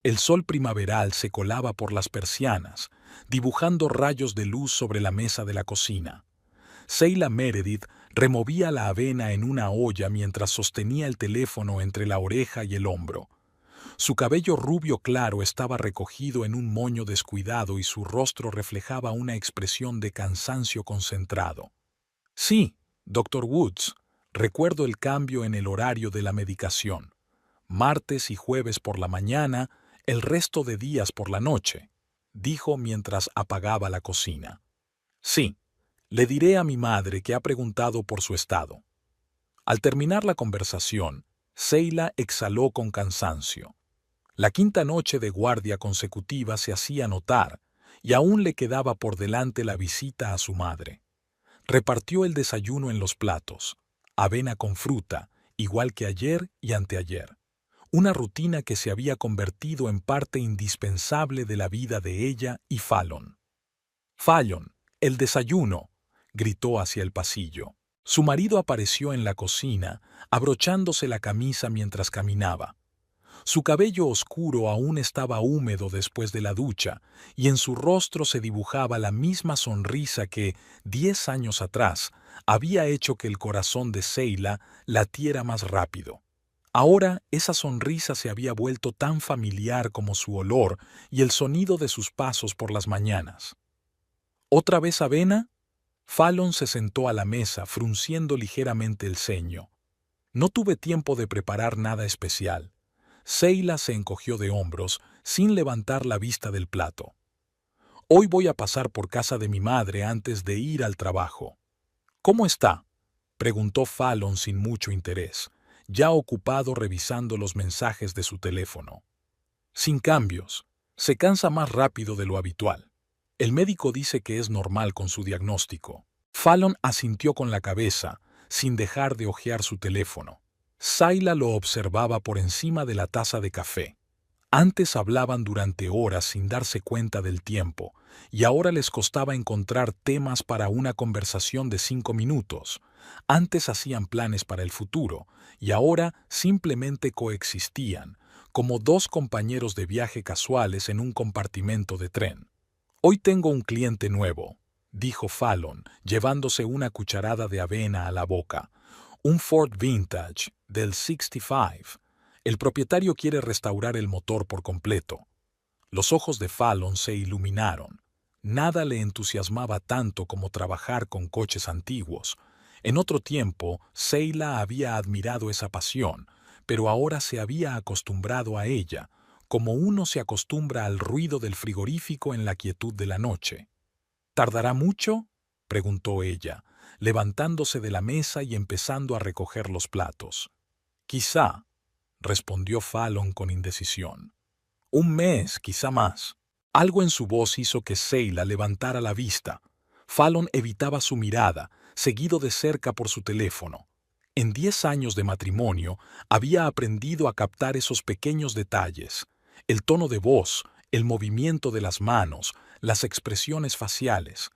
El sol primaveral se colaba por las persianas, dibujando rayos de luz sobre la mesa de la cocina. Sheila Meredith removía la avena en una olla mientras sostenía el teléfono entre la oreja y el hombro. Su cabello rubio claro estaba recogido en un moño descuidado y su rostro reflejaba una expresión de cansancio concentrado. Sí, doctor Woods, recuerdo el cambio en el horario de la medicación. Martes y jueves por la mañana, el resto de días por la noche, dijo mientras apagaba la cocina. Sí, le diré a mi madre que ha preguntado por su estado. Al terminar la conversación, Sheila exhaló con cansancio. La quinta noche de guardia consecutiva se hacía notar, y aún le quedaba por delante la visita a su madre. Repartió el desayuno en los platos, avena con fruta, igual que ayer y anteayer. Una rutina que se había convertido en parte indispensable de la vida de ella y Fallon. «Fallon, el desayuno», gritó hacia el pasillo. Su marido apareció en la cocina, abrochándose la camisa mientras caminaba. Su cabello oscuro aún estaba húmedo después de la ducha, y en su rostro se dibujaba la misma sonrisa que, 10 años atrás, había hecho que el corazón de Sheila latiera más rápido. Ahora esa sonrisa se había vuelto tan familiar como su olor y el sonido de sus pasos por las mañanas. ¿Otra vez avena? Fallon se sentó a la mesa, frunciendo ligeramente el ceño. No tuve tiempo de preparar nada especial. Sheila se encogió de hombros, sin levantar la vista del plato. Hoy voy a pasar por casa de mi madre antes de ir al trabajo. ¿Cómo está?, preguntó Fallon sin mucho interés, ya ocupado revisando los mensajes de su teléfono. Sin cambios. Se cansa más rápido de lo habitual. El médico dice que es normal con su diagnóstico. Fallon asintió con la cabeza, sin dejar de hojear su teléfono. Sheila lo observaba por encima de la taza de café. Antes hablaban durante horas sin darse cuenta del tiempo, y ahora les costaba encontrar temas para una conversación de 5 minutos. Antes hacían planes para el futuro, y ahora simplemente coexistían, como dos compañeros de viaje casuales en un compartimento de tren. «Hoy tengo un cliente nuevo», dijo Fallon, llevándose una cucharada de avena a la boca. «Un Ford Vintage del 65. El propietario quiere restaurar el motor por completo». Los ojos de Fallon se iluminaron. Nada le entusiasmaba tanto como trabajar con coches antiguos. En otro tiempo, Sheila había admirado esa pasión, pero ahora se había acostumbrado a ella, como uno se acostumbra al ruido del frigorífico en la quietud de la noche. «¿Tardará mucho?», preguntó ella, levantándose de la mesa y empezando a recoger los platos. «Quizá», respondió Fallon con indecisión. «Un mes, quizá más». Algo en su voz hizo que Sheila levantara la vista. Fallon evitaba su mirada, seguido de cerca por su teléfono. En 10 años de matrimonio había aprendido a captar esos pequeños detalles: el tono de voz, el movimiento de las manos, las expresiones faciales.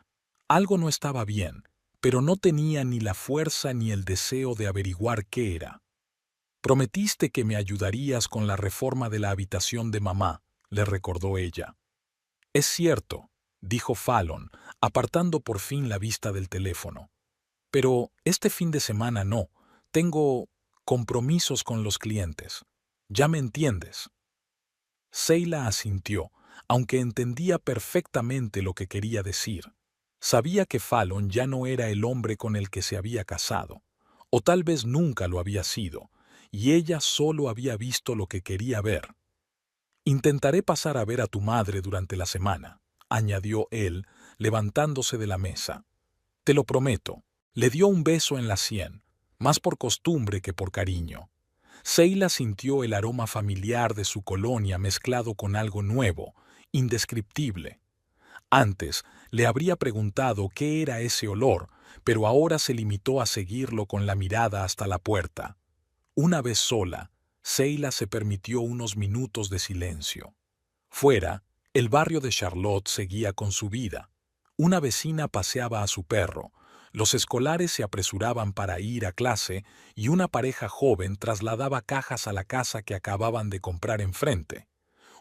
Algo no estaba bien, pero no tenía ni la fuerza ni el deseo de averiguar qué era. «Prometiste que me ayudarías con la reforma de la habitación de mamá», le recordó ella. «Es cierto», dijo Fallon, apartando por fin la vista del teléfono. «Pero este fin de semana no. Tengo compromisos con los clientes. ¿Ya me entiendes?». Sheila asintió, aunque entendía perfectamente lo que quería decir. Sabía que Fallon ya no era el hombre con el que se había casado, o tal vez nunca lo había sido, y ella solo había visto lo que quería ver. «Intentaré pasar a ver a tu madre durante la semana», añadió él, levantándose de la mesa. «Te lo prometo». Le dio un beso en la sien, más por costumbre que por cariño. Sheila sintió el aroma familiar de su colonia mezclado con algo nuevo, indescriptible. Antes le habría preguntado qué era ese olor, pero ahora se limitó a seguirlo con la mirada hasta la puerta. Una vez sola, Sheila se permitió unos minutos de silencio. Fuera, el barrio de Charlotte seguía con su vida. Una vecina paseaba a su perro, los escolares se apresuraban para ir a clase y una pareja joven trasladaba cajas a la casa que acababan de comprar enfrente.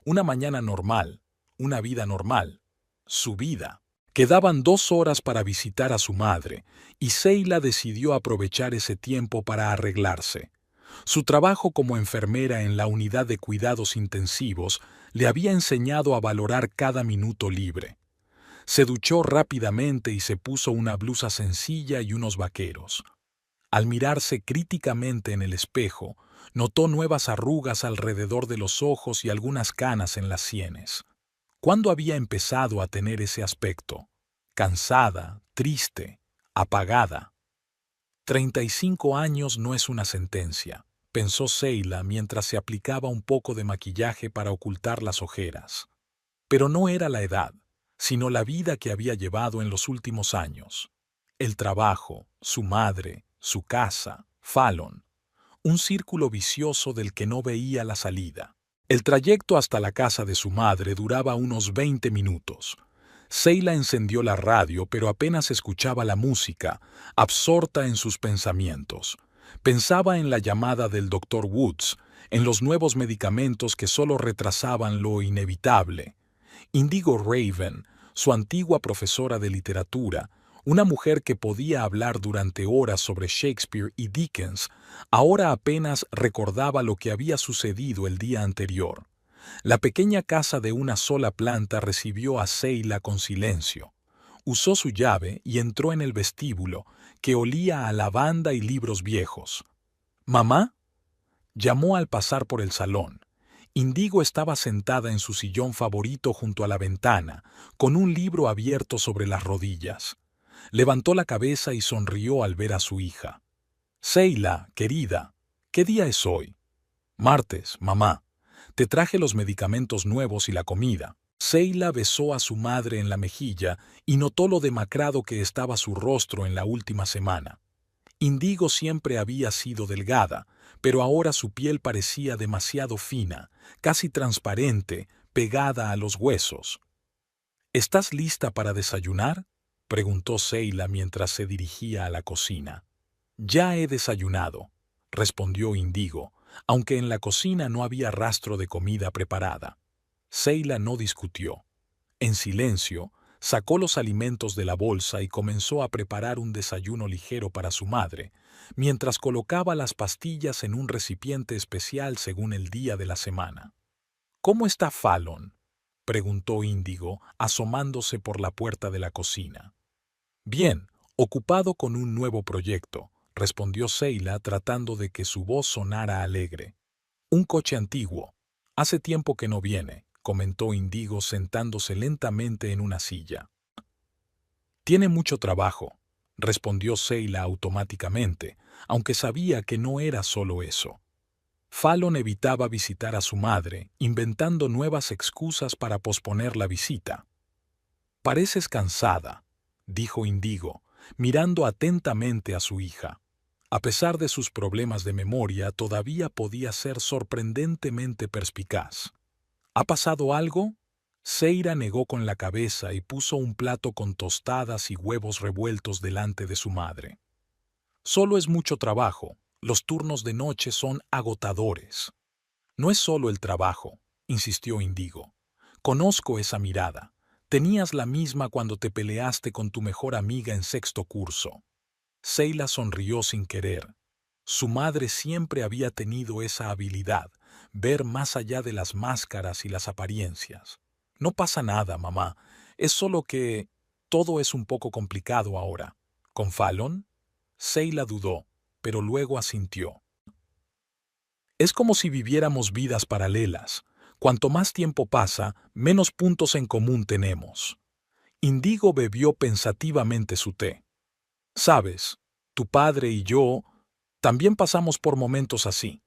Una mañana normal, una vida normal, su vida. Quedaban 2 horas para visitar a su madre, y Seila decidió aprovechar ese tiempo para arreglarse. Su trabajo como enfermera en la unidad de cuidados intensivos le había enseñado a valorar cada minuto libre. Se duchó rápidamente y se puso una blusa sencilla y unos vaqueros. Al mirarse críticamente en el espejo, notó nuevas arrugas alrededor de los ojos y algunas canas en las sienes. ¿Cuándo había empezado a tener ese aspecto? Cansada, triste, apagada. 35 años no es una sentencia, pensó Seila mientras se aplicaba un poco de maquillaje para ocultar las ojeras. Pero no era la edad, sino la vida que había llevado en los últimos años. El trabajo, su madre, su casa, Fallon. Un círculo vicioso del que no veía la salida. El trayecto hasta la casa de su madre duraba unos 20 minutos. Seila encendió la radio, pero apenas escuchaba la música, absorta en sus pensamientos. Pensaba en la llamada del Dr. Woods, en los nuevos medicamentos que solo retrasaban lo inevitable. Indigo Raven, su antigua profesora de literatura, una mujer que podía hablar durante horas sobre Shakespeare y Dickens, ahora apenas recordaba lo que había sucedido el día anterior. La pequeña casa de una sola planta recibió a Seila con silencio. Usó su llave y entró en el vestíbulo, que olía a lavanda y libros viejos. «¿Mamá?», llamó al pasar por el salón. Indigo estaba sentada en su sillón favorito junto a la ventana, con un libro abierto sobre las rodillas. Levantó la cabeza y sonrió al ver a su hija. «Seila, querida, ¿qué día es hoy?» «Martes, mamá. Te traje los medicamentos nuevos y la comida». Seila besó a su madre en la mejilla y notó lo demacrado que estaba su rostro en la última semana. Indigo siempre había sido delgada, pero ahora su piel parecía demasiado fina, casi transparente, pegada a los huesos. «¿Estás lista para desayunar?», preguntó Seila mientras se dirigía a la cocina. «Ya he desayunado», respondió Indigo, aunque en la cocina no había rastro de comida preparada. Seila no discutió. En silencio, sacó los alimentos de la bolsa y comenzó a preparar un desayuno ligero para su madre, mientras colocaba las pastillas en un recipiente especial según el día de la semana. «¿Cómo está Fallon?», preguntó Índigo, asomándose por la puerta de la cocina. «Bien, ocupado con un nuevo proyecto», respondió Seila tratando de que su voz sonara alegre. «Un coche antiguo. Hace tiempo que no viene», comentó Indigo sentándose lentamente en una silla. «Tiene mucho trabajo», respondió Seila automáticamente, aunque sabía que no era solo eso. Fallon evitaba visitar a su madre, inventando nuevas excusas para posponer la visita. «Pareces cansada», dijo Indigo, mirando atentamente a su hija. A pesar de sus problemas de memoria, todavía podía ser sorprendentemente perspicaz. «¿Ha pasado algo?». Seila negó con la cabeza y puso un plato con tostadas y huevos revueltos delante de su madre. «Solo es mucho trabajo. Los turnos de noche son agotadores». «No es solo el trabajo», insistió Indigo. «Conozco esa mirada. Tenías la misma cuando te peleaste con tu mejor amiga en 6º curso». Seila sonrió sin querer. Su madre siempre había tenido esa habilidad, ver más allá de las máscaras y las apariencias. «No pasa nada, mamá. Es solo que todo es un poco complicado ahora». «¿Con Fallon?». Seila dudó, pero luego asintió. «Es como si viviéramos vidas paralelas. Cuanto más tiempo pasa, menos puntos en común tenemos». Indigo bebió pensativamente su té. «Sabes, tu padre y yo también pasamos por momentos así.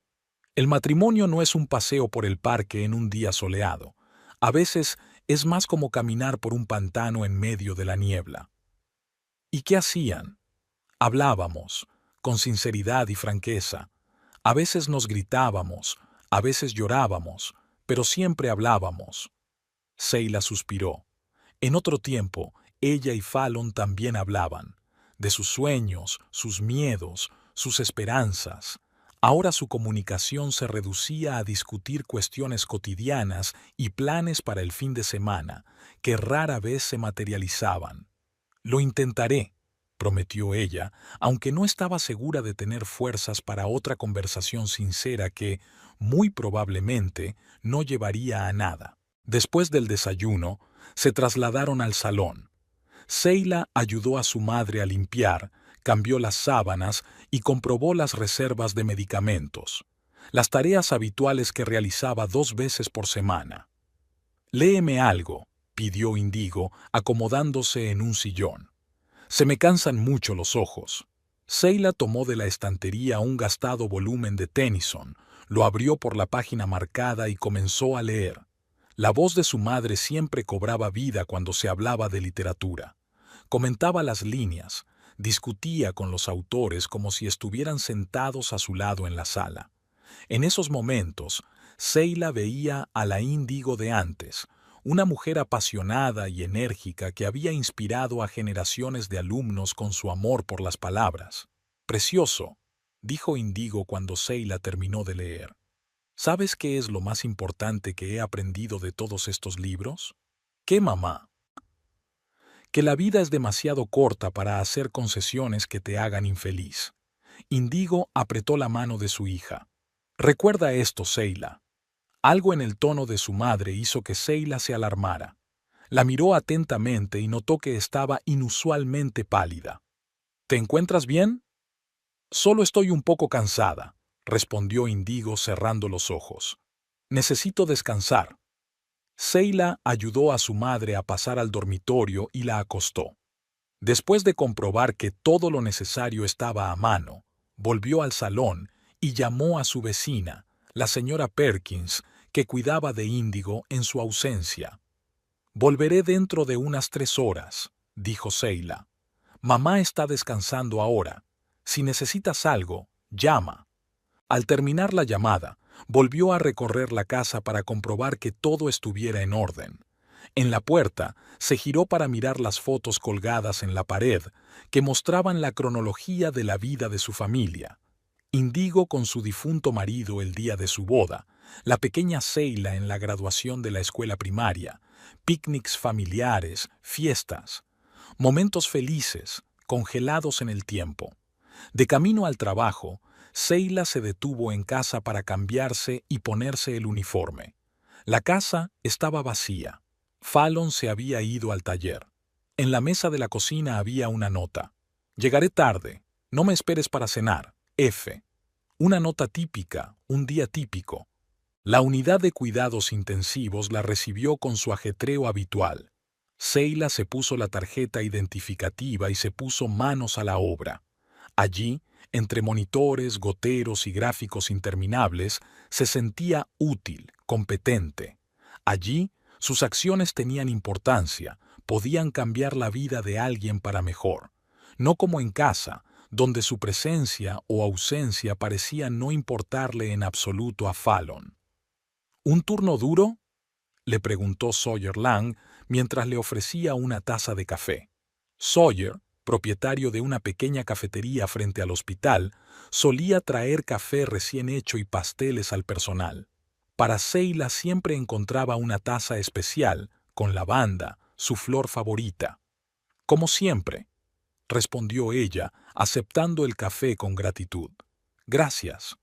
El matrimonio no es un paseo por el parque en un día soleado. A veces es más como caminar por un pantano en medio de la niebla». «¿Y qué hacían?». «Hablábamos, con sinceridad y franqueza. A veces nos gritábamos, a veces llorábamos, pero siempre hablábamos». Seila suspiró. En otro tiempo, ella y Fallon también hablaban, de sus sueños, sus miedos, sus esperanzas. Ahora su comunicación se reducía a discutir cuestiones cotidianas y planes para el fin de semana, que rara vez se materializaban. «Lo intentaré», prometió ella, aunque no estaba segura de tener fuerzas para otra conversación sincera que, muy probablemente, no llevaría a nada. Después del desayuno, se trasladaron al salón. Seila ayudó a su madre a limpiar, cambió las sábanas y comprobó las reservas de medicamentos, las tareas habituales que realizaba 2 veces por semana. «Léeme algo», pidió Indigo, acomodándose en un sillón. «Se me cansan mucho los ojos». Seila tomó de la estantería un gastado volumen de Tennyson, lo abrió por la página marcada y comenzó a leer. La voz de su madre siempre cobraba vida cuando se hablaba de literatura. Comentaba las líneas, discutía con los autores como si estuvieran sentados a su lado en la sala. En esos momentos, Seila veía a la Índigo de antes, una mujer apasionada y enérgica que había inspirado a generaciones de alumnos con su amor por las palabras. «Precioso», dijo Indigo cuando Seila terminó de leer. «¿Sabes qué es lo más importante que he aprendido de todos estos libros?» «¿Qué, mamá?» «Que la vida es demasiado corta para hacer concesiones que te hagan infeliz». Indigo apretó la mano de su hija. «Recuerda esto, Seila». Algo en el tono de su madre hizo que Seila se alarmara. La miró atentamente y notó que estaba inusualmente pálida. «¿Te encuentras bien?» «Solo estoy un poco cansada», respondió Indigo cerrando los ojos. «Necesito descansar». Seila ayudó a su madre a pasar al dormitorio y la acostó. Después de comprobar que todo lo necesario estaba a mano, volvió al salón y llamó a su vecina, la señora Perkins, que cuidaba de Índigo en su ausencia. «Volveré dentro de unas 3 horas», dijo Seila. «Mamá está descansando ahora. Si necesitas algo, llama». Al terminar la llamada, volvió a recorrer la casa para comprobar que todo estuviera en orden. En la puerta, se giró para mirar las fotos colgadas en la pared, que mostraban la cronología de la vida de su familia. Indigo con su difunto marido el día de su boda, la pequeña Seila en la graduación de la escuela primaria, picnics familiares, fiestas, momentos felices, congelados en el tiempo. De camino al trabajo, Seila se detuvo en casa para cambiarse y ponerse el uniforme. La casa estaba vacía. Fallon se había ido al taller. En la mesa de la cocina había una nota. «Llegaré tarde. No me esperes para cenar. F». Una nota típica, un día típico. La unidad de cuidados intensivos la recibió con su ajetreo habitual. Seila se puso la tarjeta identificativa y se puso manos a la obra. Allí, entre monitores, goteros y gráficos interminables, se sentía útil, competente. Allí, sus acciones tenían importancia, podían cambiar la vida de alguien para mejor. No como en casa, donde su presencia o ausencia parecía no importarle en absoluto a Fallon. «¿Un turno duro?», le preguntó Sawyer Lang mientras le ofrecía una taza de café. Sawyer, propietario de una pequeña cafetería frente al hospital, solía traer café recién hecho y pasteles al personal. Para Seila siempre encontraba una taza especial, con lavanda, su flor favorita. «Como siempre», respondió ella, aceptando el café con gratitud. «Gracias».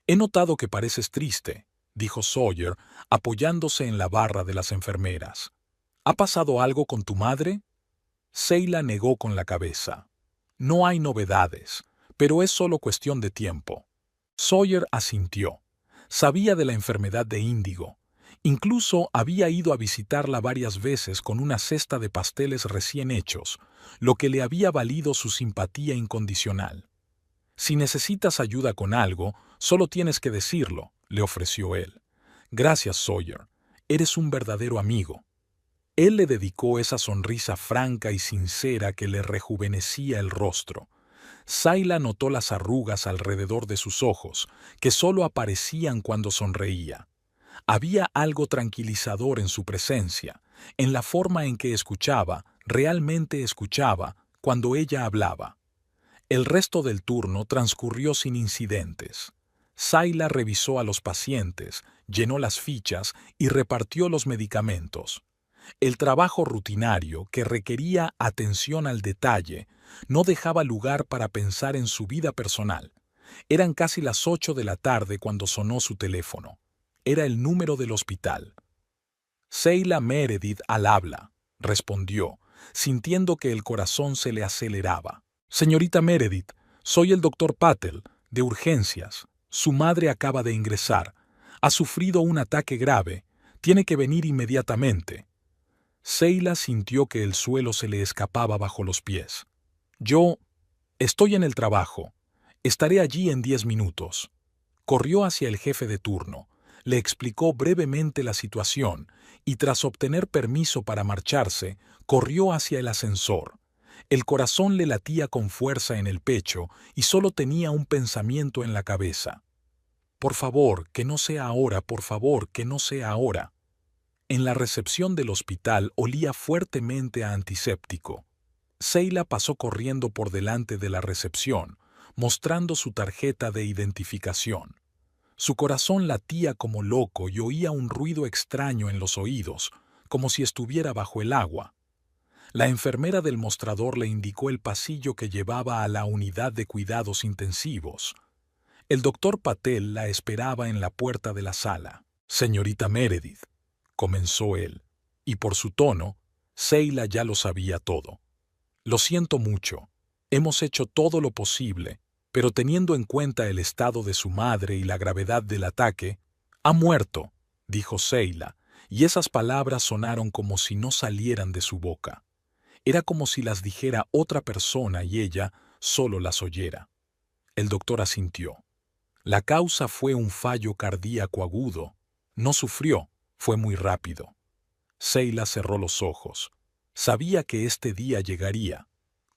«He notado que pareces triste», dijo Sawyer, apoyándose en la barra de las enfermeras. «¿Ha pasado algo con tu madre?» Seila negó con la cabeza. «No hay novedades, pero es solo cuestión de tiempo». Sawyer asintió. Sabía de la enfermedad de Índigo. Incluso había ido a visitarla varias veces con una cesta de pasteles recién hechos, lo que le había valido su simpatía incondicional. «Si necesitas ayuda con algo, solo tienes que decirlo», le ofreció él. «Gracias, Sawyer. Eres un verdadero amigo». Él le dedicó esa sonrisa franca y sincera que le rejuvenecía el rostro. Seila notó las arrugas alrededor de sus ojos, que solo aparecían cuando sonreía. Había algo tranquilizador en su presencia, en la forma en que escuchaba, realmente escuchaba, cuando ella hablaba. El resto del turno transcurrió sin incidentes. Zayla revisó a los pacientes, llenó las fichas y repartió los medicamentos. El trabajo rutinario, que requería atención al detalle, no dejaba lugar para pensar en su vida personal. Eran casi las 8 de la tarde cuando sonó su teléfono. Era el número del hospital. Zayla Meredith al habla, respondió, sintiendo que el corazón se le aceleraba. Señorita Meredith, soy el doctor Patel, de urgencias. Su madre acaba de ingresar. Ha sufrido un ataque grave. Tiene que venir inmediatamente. Zayla sintió que el suelo se le escapaba bajo los pies. Yo estoy en el trabajo. Estaré allí en 10 minutos. Corrió hacia el jefe de turno, le explicó brevemente la situación y tras obtener permiso para marcharse, corrió hacia el ascensor. El corazón le latía con fuerza en el pecho y solo tenía un pensamiento en la cabeza. Por favor, que no sea ahora, por favor, que no sea ahora. En la recepción del hospital olía fuertemente a antiséptico. Zayla pasó corriendo por delante de la recepción, mostrando su tarjeta de identificación. Su corazón latía como loco y oía un ruido extraño en los oídos, como si estuviera bajo el agua. La enfermera del mostrador le indicó el pasillo que llevaba a la unidad de cuidados intensivos. El doctor Patel la esperaba en la puerta de la sala. Señorita Meredith, comenzó él, y por su tono, Zayla ya lo sabía todo. Lo siento mucho. Hemos hecho todo lo posible, pero teniendo en cuenta el estado de su madre y la gravedad del ataque, ha muerto, dijo Zayla, y esas palabras sonaron como si no salieran de su boca. Era como si las dijera otra persona y ella solo las oyera. El doctor asintió. La causa fue un fallo cardíaco agudo. No sufrió, fue muy rápido. Zayla cerró los ojos. Sabía que este día llegaría.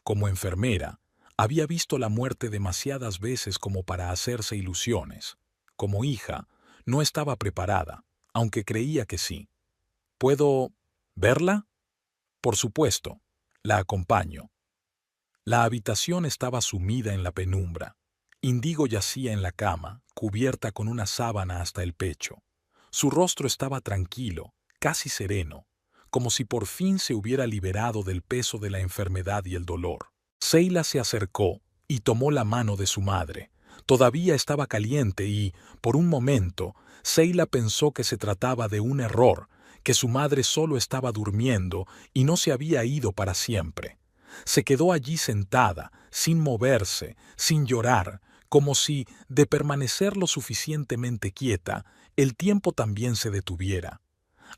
Como enfermera, había visto la muerte demasiadas veces como para hacerse ilusiones. Como hija, no estaba preparada, aunque creía que sí. ¿Puedo verla? Por supuesto, la acompaño. La habitación estaba sumida en la penumbra. Indigo yacía en la cama, cubierta con una sábana hasta el pecho. Su rostro estaba tranquilo, casi sereno, como si por fin se hubiera liberado del peso de la enfermedad y el dolor. Zayla se acercó y tomó la mano de su madre. Todavía estaba caliente y, por un momento, Zayla pensó que se trataba de un error, que su madre solo estaba durmiendo y no se había ido para siempre. Se quedó allí sentada, sin moverse, sin llorar, como si, de permanecer lo suficientemente quieta, el tiempo también se detuviera.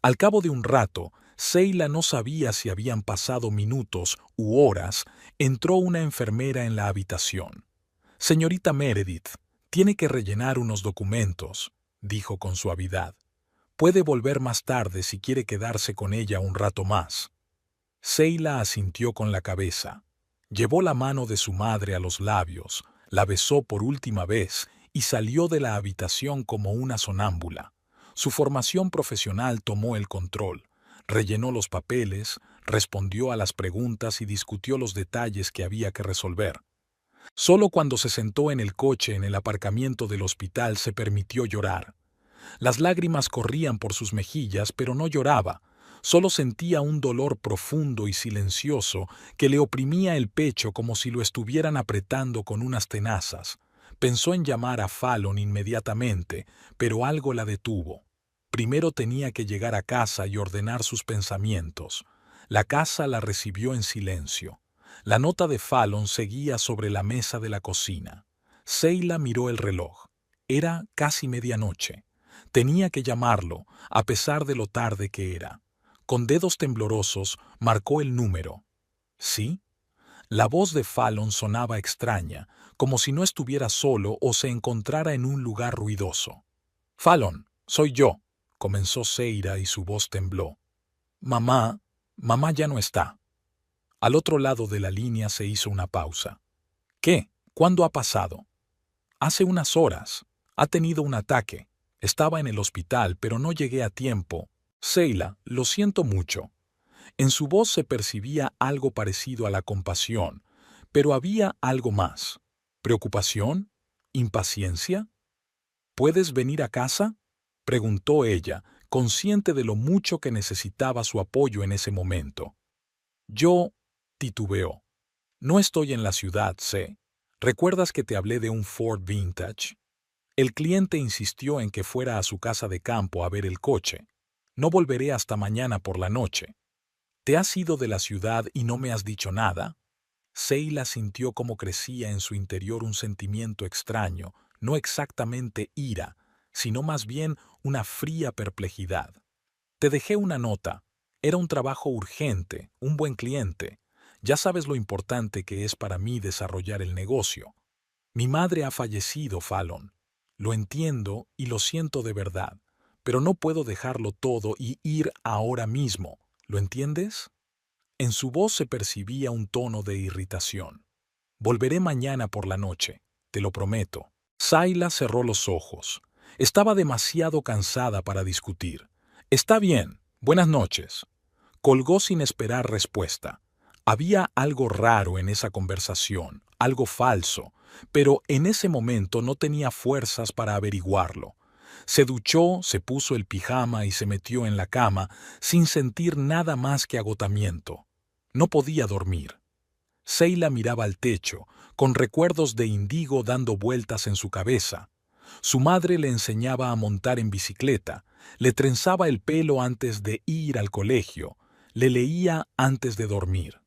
Al cabo de un rato, Zayla no sabía si habían pasado minutos u horas, entró una enfermera en la habitación. Señorita Meredith, tiene que rellenar unos documentos, dijo con suavidad. Puede volver más tarde si quiere quedarse con ella un rato más. Zayla asintió con la cabeza. Llevó la mano de su madre a los labios, la besó por última vez y salió de la habitación como una sonámbula. Su formación profesional tomó el control, rellenó los papeles, respondió a las preguntas y discutió los detalles que había que resolver. Solo cuando se sentó en el coche en el aparcamiento del hospital se permitió llorar. Las lágrimas corrían por sus mejillas, pero no lloraba. Solo sentía un dolor profundo y silencioso que le oprimía el pecho como si lo estuvieran apretando con unas tenazas. Pensó en llamar a Fallon inmediatamente, pero algo la detuvo. Primero tenía que llegar a casa y ordenar sus pensamientos. La casa la recibió en silencio. La nota de Fallon seguía sobre la mesa de la cocina. Zayla miró el reloj. Era casi medianoche. Tenía que llamarlo, a pesar de lo tarde que era. Con dedos temblorosos, marcó el número. ¿Sí? La voz de Fallon sonaba extraña, como si no estuviera solo o se encontrara en un lugar ruidoso. Fallon, soy yo, comenzó Zayla y su voz tembló. Mamá ya no está. Al otro lado de la línea se hizo una pausa. ¿Qué? ¿Cuándo ha pasado? Hace unas horas. Ha tenido un ataque. Estaba en el hospital, pero no llegué a tiempo. Zayla, lo siento mucho. En su voz se percibía algo parecido a la compasión, pero había algo más. ¿Preocupación? ¿Impaciencia? ¿Puedes venir a casa?, preguntó ella, consciente de lo mucho que necesitaba su apoyo en ese momento. Yo, titubeó. No estoy en la ciudad, sé. ¿Recuerdas que te hablé de un Ford Vintage? El cliente insistió en que fuera a su casa de campo a ver el coche. No volveré hasta mañana por la noche. ¿Te has ido de la ciudad y no me has dicho nada? Seila sintió cómo crecía en su interior un sentimiento extraño, no exactamente ira, sino más bien una fría perplejidad. Te dejé una nota. Era un trabajo urgente, un buen cliente. Ya sabes lo importante que es para mí desarrollar el negocio. Mi madre ha fallecido, Fallon. Lo entiendo y lo siento de verdad, pero no puedo dejarlo todo y ir ahora mismo. ¿Lo entiendes? En su voz se percibía un tono de irritación. Volveré mañana por la noche, te lo prometo. Seila cerró los ojos. Estaba demasiado cansada para discutir. Está bien, buenas noches. Colgó sin esperar respuesta. Había algo raro en esa conversación, algo falso, pero en ese momento no tenía fuerzas para averiguarlo. Se duchó, se puso el pijama y se metió en la cama sin sentir nada más que agotamiento. No podía dormir. Seila miraba al techo, con recuerdos de Indigo dando vueltas en su cabeza. Su madre le enseñaba a montar en bicicleta, le trenzaba el pelo antes de ir al colegio, le leía antes de dormir.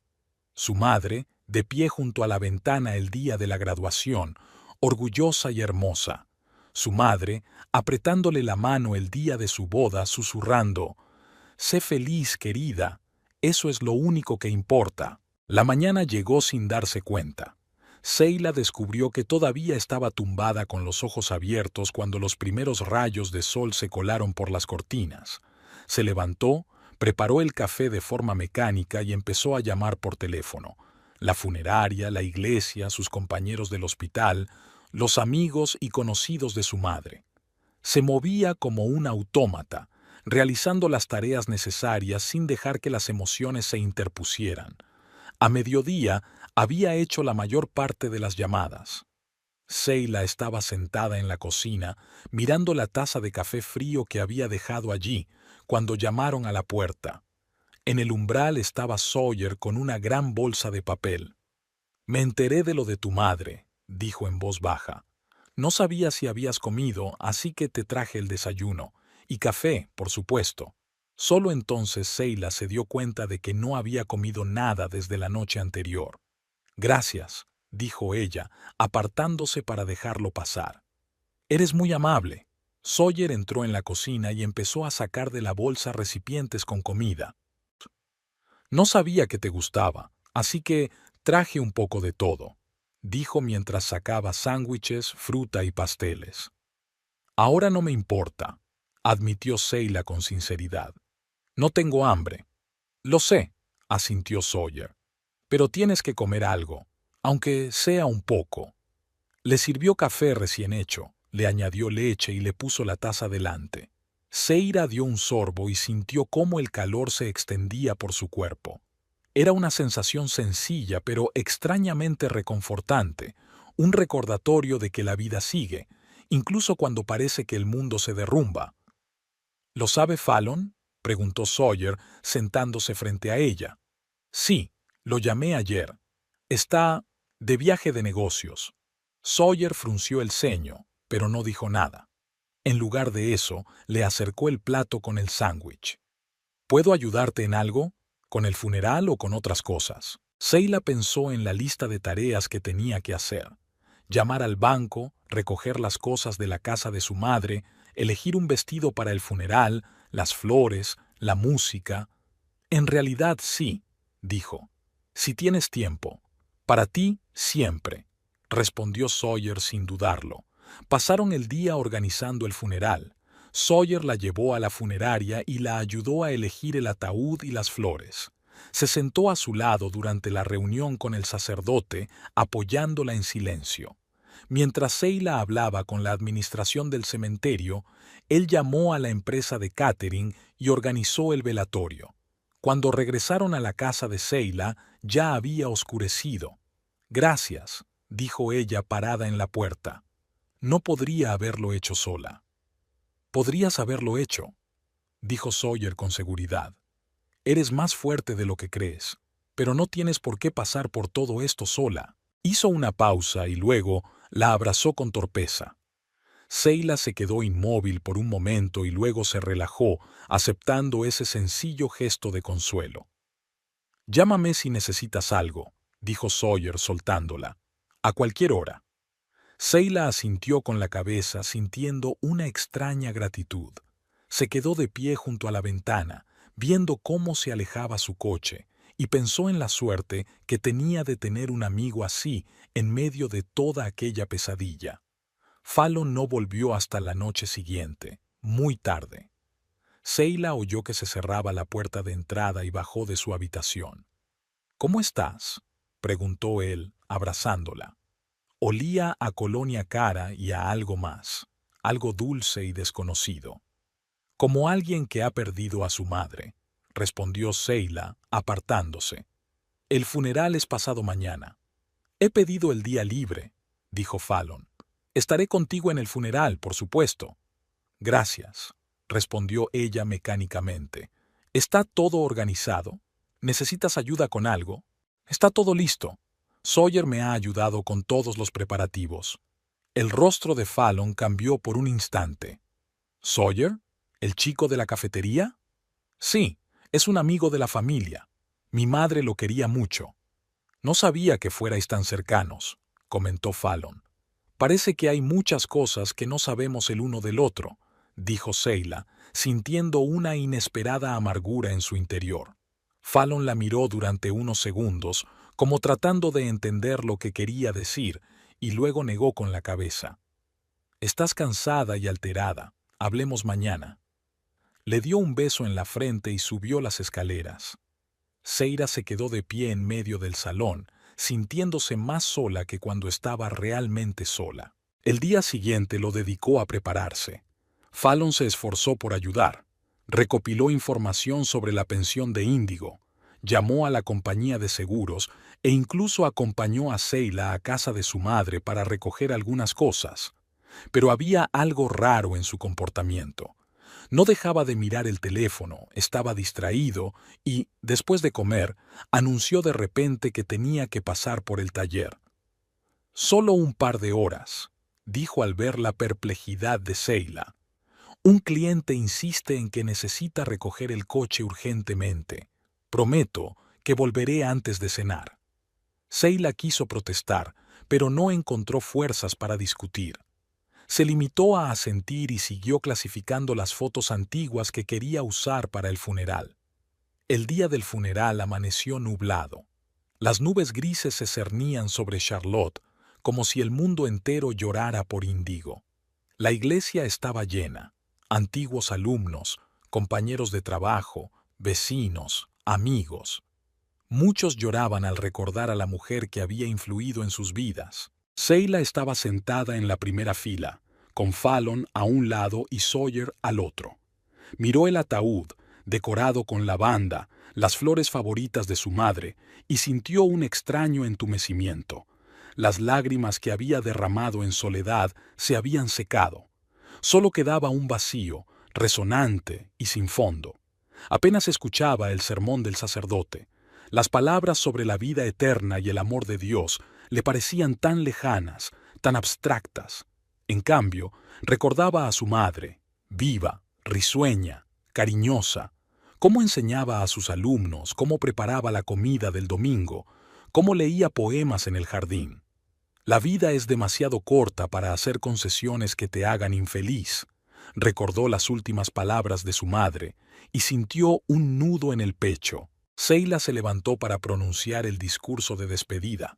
Su madre, de pie junto a la ventana el día de la graduación, orgullosa y hermosa. Su madre, apretándole la mano el día de su boda, susurrando: «Sé feliz, querida, eso es lo único que importa». La mañana llegó sin darse cuenta. Seila descubrió que todavía estaba tumbada con los ojos abiertos cuando los primeros rayos de sol se colaron por las cortinas. Se levantó, preparó el café de forma mecánica y empezó a llamar por teléfono. La funeraria, la iglesia, sus compañeros del hospital, los amigos y conocidos de su madre. Se movía como un autómata, realizando las tareas necesarias sin dejar que las emociones se interpusieran. A mediodía había hecho la mayor parte de las llamadas. Seila estaba sentada en la cocina, mirando la taza de café frío que había dejado allí, cuando llamaron a la puerta. En el umbral estaba Sawyer con una gran bolsa de papel. «Me enteré de lo de tu madre», dijo en voz baja. «No sabía si habías comido, así que te traje el desayuno. Y café, por supuesto». Solo entonces Seila se dio cuenta de que no había comido nada desde la noche anterior. «Gracias», dijo ella, apartándose para dejarlo pasar. «Eres muy amable». Sawyer entró en la cocina y empezó a sacar de la bolsa recipientes con comida. «No sabía que te gustaba, así que traje un poco de todo», dijo mientras sacaba sándwiches, fruta y pasteles. «Ahora no me importa», admitió Seila con sinceridad. «No tengo hambre». «Lo sé», asintió Sawyer. «Pero tienes que comer algo, aunque sea un poco». Le sirvió café recién hecho, le añadió leche y le puso la taza delante. Seila dio un sorbo y sintió cómo el calor se extendía por su cuerpo. Era una sensación sencilla pero extrañamente reconfortante, un recordatorio de que la vida sigue, incluso cuando parece que el mundo se derrumba. «¿Lo sabe Fallon?», preguntó Sawyer, sentándose frente a ella. «Sí, lo llamé ayer. Está de viaje de negocios». Sawyer frunció el ceño, pero no dijo nada. En lugar de eso, le acercó el plato con el sándwich. «¿Puedo ayudarte en algo? ¿Con el funeral o con otras cosas?» Seila pensó en la lista de tareas que tenía que hacer. Llamar al banco, recoger las cosas de la casa de su madre, elegir un vestido para el funeral, las flores, la música. «En realidad sí», dijo. «Si tienes tiempo. Para ti, siempre», respondió Sawyer sin dudarlo. Pasaron el día organizando el funeral. Sawyer la llevó a la funeraria y la ayudó a elegir el ataúd y las flores. Se sentó a su lado durante la reunión con el sacerdote, apoyándola en silencio. Mientras Seila hablaba con la administración del cementerio, él llamó a la empresa de catering y organizó el velatorio. Cuando regresaron a la casa de Seila, ya había oscurecido. «Gracias», dijo ella parada en la puerta. No podría haberlo hecho sola. Podrías haberlo hecho, dijo Sawyer con seguridad. Eres más fuerte de lo que crees, pero no tienes por qué pasar por todo esto sola. Hizo una pausa y luego la abrazó con torpeza. Seila se quedó inmóvil por un momento y luego se relajó, aceptando ese sencillo gesto de consuelo. Llámame si necesitas algo, dijo Sawyer soltándola. A cualquier hora. Seila asintió con la cabeza, sintiendo una extraña gratitud. Se quedó de pie junto a la ventana, viendo cómo se alejaba su coche, y pensó en la suerte que tenía de tener un amigo así en medio de toda aquella pesadilla. Fallon no volvió hasta la noche siguiente, muy tarde. Seila oyó que se cerraba la puerta de entrada y bajó de su habitación. «¿Cómo estás?», preguntó él, abrazándola. Olía a colonia cara y a algo más, algo dulce y desconocido. «Como alguien que ha perdido a su madre», respondió Seila, apartándose. «El funeral es pasado mañana». «He pedido el día libre», dijo Fallon. «Estaré contigo en el funeral, por supuesto». «Gracias», respondió ella mecánicamente. «¿Está todo organizado? ¿Necesitas ayuda con algo?» «Está todo listo. Sawyer me ha ayudado con todos los preparativos». El rostro de Fallon cambió por un instante. «¿Sawyer? ¿El chico de la cafetería?» «Sí, es un amigo de la familia. Mi madre lo quería mucho». «No sabía que fuerais tan cercanos», comentó Fallon. «Parece que hay muchas cosas que no sabemos el uno del otro», dijo Seila, sintiendo una inesperada amargura en su interior. Fallon la miró durante unos segundos, como tratando de entender lo que quería decir, y luego negó con la cabeza. «Estás cansada y alterada. Hablemos mañana». Le dio un beso en la frente y subió las escaleras. Seila se quedó de pie en medio del salón, sintiéndose más sola que cuando estaba realmente sola. El día siguiente lo dedicó a prepararse. Fallon se esforzó por ayudar. Recopiló información sobre la pensión de Índigo, llamó a la compañía de seguros e incluso acompañó a Seila a casa de su madre para recoger algunas cosas. Pero había algo raro en su comportamiento. No dejaba de mirar el teléfono, estaba distraído y, después de comer, anunció de repente que tenía que pasar por el taller. «Solo un par de horas», dijo al ver la perplejidad de Seila. «Un cliente insiste en que necesita recoger el coche urgentemente. Prometo que volveré antes de cenar». Seila quiso protestar, pero no encontró fuerzas para discutir. Se limitó a asentir y siguió clasificando las fotos antiguas que quería usar para el funeral. El día del funeral amaneció nublado. Las nubes grises se cernían sobre Charlotte, como si el mundo entero llorara por Índigo. La iglesia estaba llena. Antiguos alumnos, compañeros de trabajo, vecinos, amigos. Muchos lloraban al recordar a la mujer que había influido en sus vidas. Seila estaba sentada en la primera fila, con Fallon a un lado y Sawyer al otro. Miró el ataúd, decorado con lavanda, las flores favoritas de su madre, y sintió un extraño entumecimiento. Las lágrimas que había derramado en soledad se habían secado. Solo quedaba un vacío, resonante y sin fondo. Apenas escuchaba el sermón del sacerdote. Las palabras sobre la vida eterna y el amor de Dios le parecían tan lejanas, tan abstractas. En cambio, recordaba a su madre, viva, risueña, cariñosa, cómo enseñaba a sus alumnos, cómo preparaba la comida del domingo, cómo leía poemas en el jardín. La vida es demasiado corta para hacer concesiones que te hagan infeliz. Recordó las últimas palabras de su madre y sintió un nudo en el pecho. Seila se levantó para pronunciar el discurso de despedida.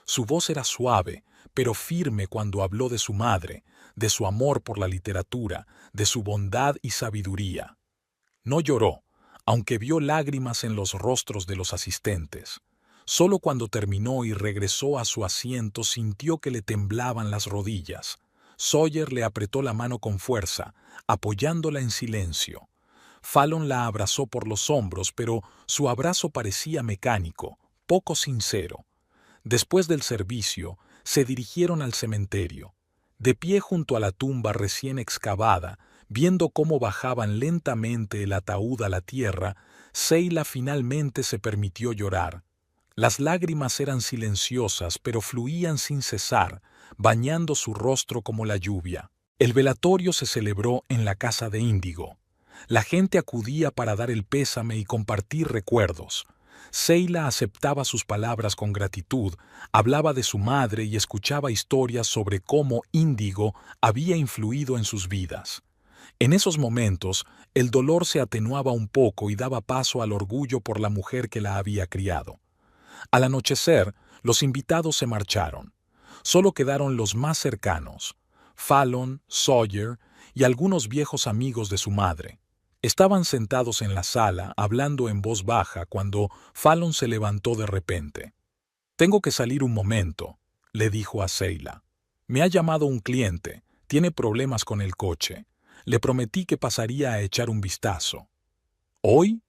Su voz era suave, pero firme cuando habló de su madre, de su amor por la literatura, de su bondad y sabiduría. No lloró, aunque vio lágrimas en los rostros de los asistentes. Solo cuando terminó y regresó a su asiento sintió que le temblaban las rodillas. Sawyer le apretó la mano con fuerza, apoyándola en silencio. Fallon la abrazó por los hombros, pero su abrazo parecía mecánico, poco sincero. Después del servicio, se dirigieron al cementerio. De pie junto a la tumba recién excavada, viendo cómo bajaban lentamente el ataúd a la tierra, Seila finalmente se permitió llorar. Las lágrimas eran silenciosas, pero fluían sin cesar, bañando su rostro como la lluvia. El velatorio se celebró en la casa de Índigo. La gente acudía para dar el pésame y compartir recuerdos. Seila aceptaba sus palabras con gratitud, hablaba de su madre y escuchaba historias sobre cómo Índigo había influido en sus vidas. En esos momentos, el dolor se atenuaba un poco y daba paso al orgullo por la mujer que la había criado. Al anochecer, los invitados se marcharon. Solo quedaron los más cercanos, Fallon, Sawyer y algunos viejos amigos de su madre. Estaban sentados en la sala, hablando en voz baja, cuando Fallon se levantó de repente. «Tengo que salir un momento», le dijo a Seila. «Me ha llamado un cliente, tiene problemas con el coche. Le prometí que pasaría a echar un vistazo». «¿Hoy?»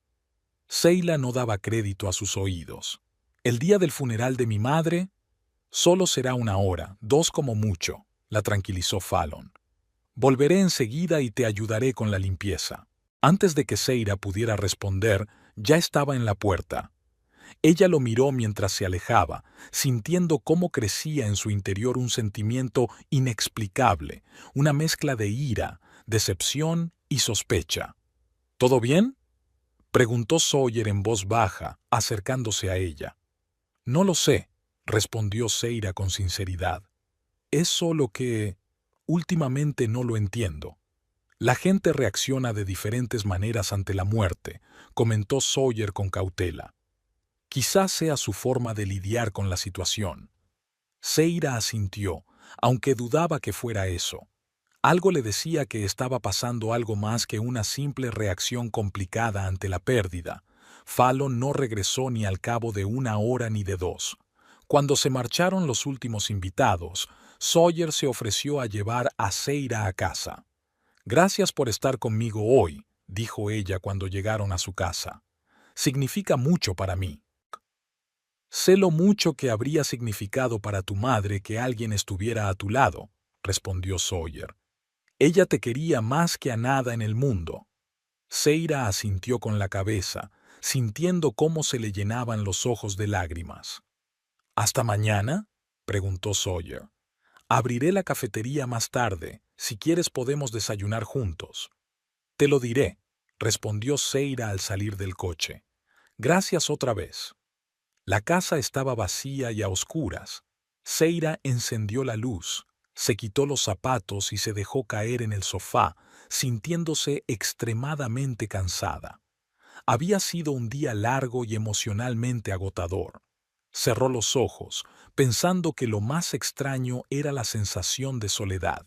Seila no daba crédito a sus oídos. «¿El día del funeral de mi madre?» «Solo será 1 hora, 2 como mucho», la tranquilizó Fallon. «Volveré enseguida y te ayudaré con la limpieza». Antes de que Seila pudiera responder, ya estaba en la puerta. Ella lo miró mientras se alejaba, sintiendo cómo crecía en su interior un sentimiento inexplicable, una mezcla de ira, decepción y sospecha. «¿Todo bien?», preguntó Sawyer en voz baja, acercándose a ella. «No lo sé», respondió Seila con sinceridad. «Es solo que últimamente no lo entiendo». «La gente reacciona de diferentes maneras ante la muerte», comentó Sawyer con cautela. «Quizás sea su forma de lidiar con la situación». Seila asintió, aunque dudaba que fuera eso. Algo le decía que estaba pasando algo más que una simple reacción complicada ante la pérdida. Fallon no regresó ni al cabo de 1 hora ni de 2. Cuando se marcharon los últimos invitados, Sawyer se ofreció a llevar a Seila a casa. «Gracias por estar conmigo hoy», dijo ella cuando llegaron a su casa. «Significa mucho para mí». «Sé lo mucho que habría significado para tu madre que alguien estuviera a tu lado», respondió Sawyer. «Ella te quería más que a nada en el mundo». Seila asintió con la cabeza, sintiendo cómo se le llenaban los ojos de lágrimas. «¿Hasta mañana?», preguntó Sawyer. «Abriré la cafetería más tarde. Si quieres podemos desayunar juntos». «Te lo diré», respondió Seila al salir del coche. «Gracias otra vez». La casa estaba vacía y a oscuras. Seila encendió la luz, se quitó los zapatos y se dejó caer en el sofá, sintiéndose extremadamente cansada. Había sido un día largo y emocionalmente agotador. Cerró los ojos, pensando que lo más extraño era la sensación de soledad.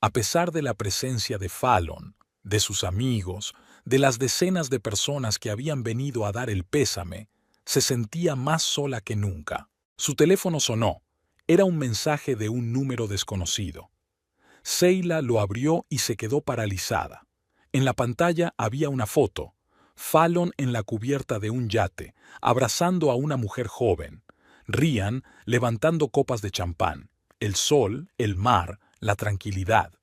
A pesar de la presencia de Fallon, de sus amigos, de las decenas de personas que habían venido a dar el pésame, se sentía más sola que nunca. Su teléfono sonó. Era un mensaje de un número desconocido. Seila lo abrió y se quedó paralizada. En la pantalla había una foto. Fallon en la cubierta de un yate, abrazando a una mujer joven. Ryan levantando copas de champán. El sol, el mar, la tranquilidad.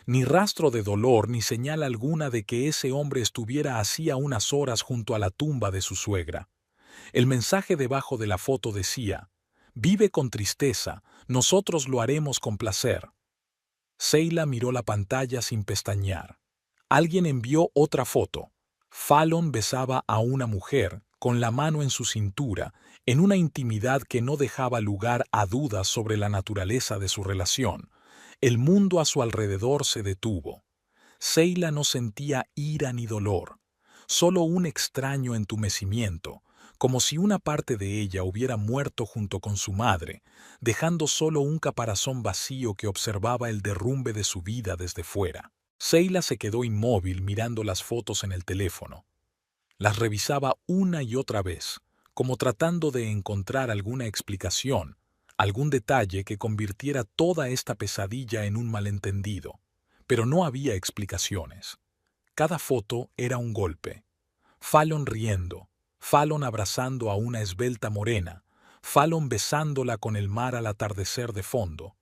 Ni rastro de dolor ni señal alguna de que ese hombre estuviera hacía unas horas junto a la tumba de su suegra. El mensaje debajo de la foto decía: «Vive con tristeza, nosotros lo haremos con placer». Seila miró la pantalla sin pestañear. Alguien envió otra foto. Fallon besaba a una mujer, con la mano en su cintura, en una intimidad que no dejaba lugar a dudas sobre la naturaleza de su relación. El mundo a su alrededor se detuvo. Seila no sentía ira ni dolor, solo un extraño entumecimiento, como si una parte de ella hubiera muerto junto con su madre, dejando solo un caparazón vacío que observaba el derrumbe de su vida desde fuera. Seila se quedó inmóvil mirando las fotos en el teléfono. Las revisaba una y otra vez, como tratando de encontrar alguna explicación, algún detalle que convirtiera toda esta pesadilla en un malentendido. Pero no había explicaciones. Cada foto era un golpe. Fallon riendo, Fallon abrazando a una esbelta morena, Fallon besándola con el mar al atardecer de fondo.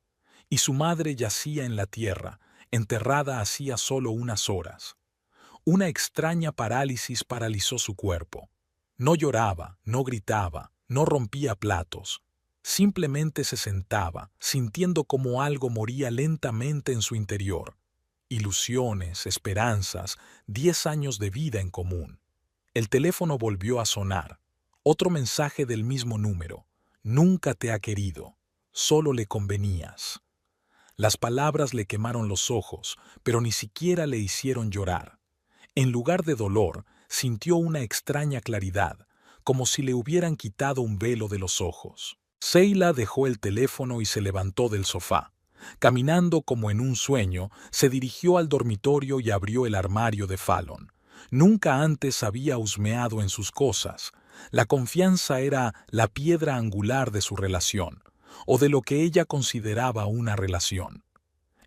y su madre yacía en la tierra, enterrada hacía solo unas horas. Una extraña parálisis paralizó su cuerpo. No lloraba, no gritaba, no rompía platos. Simplemente se sentaba, sintiendo como algo moría lentamente en su interior. Ilusiones, esperanzas, 10 años de vida en común. El teléfono volvió a sonar. Otro mensaje del mismo número. Nunca te ha querido, solo le convenías. Las palabras le quemaron los ojos, pero ni siquiera le hicieron llorar. En lugar de dolor, sintió una extraña claridad, como si le hubieran quitado un velo de los ojos. Sheila dejó el teléfono y se levantó del sofá. Caminando como en un sueño, se dirigió al dormitorio y abrió el armario de Fallon. Nunca antes había husmeado en sus cosas. La confianza era la piedra angular de su relación, o de lo que ella consideraba una relación.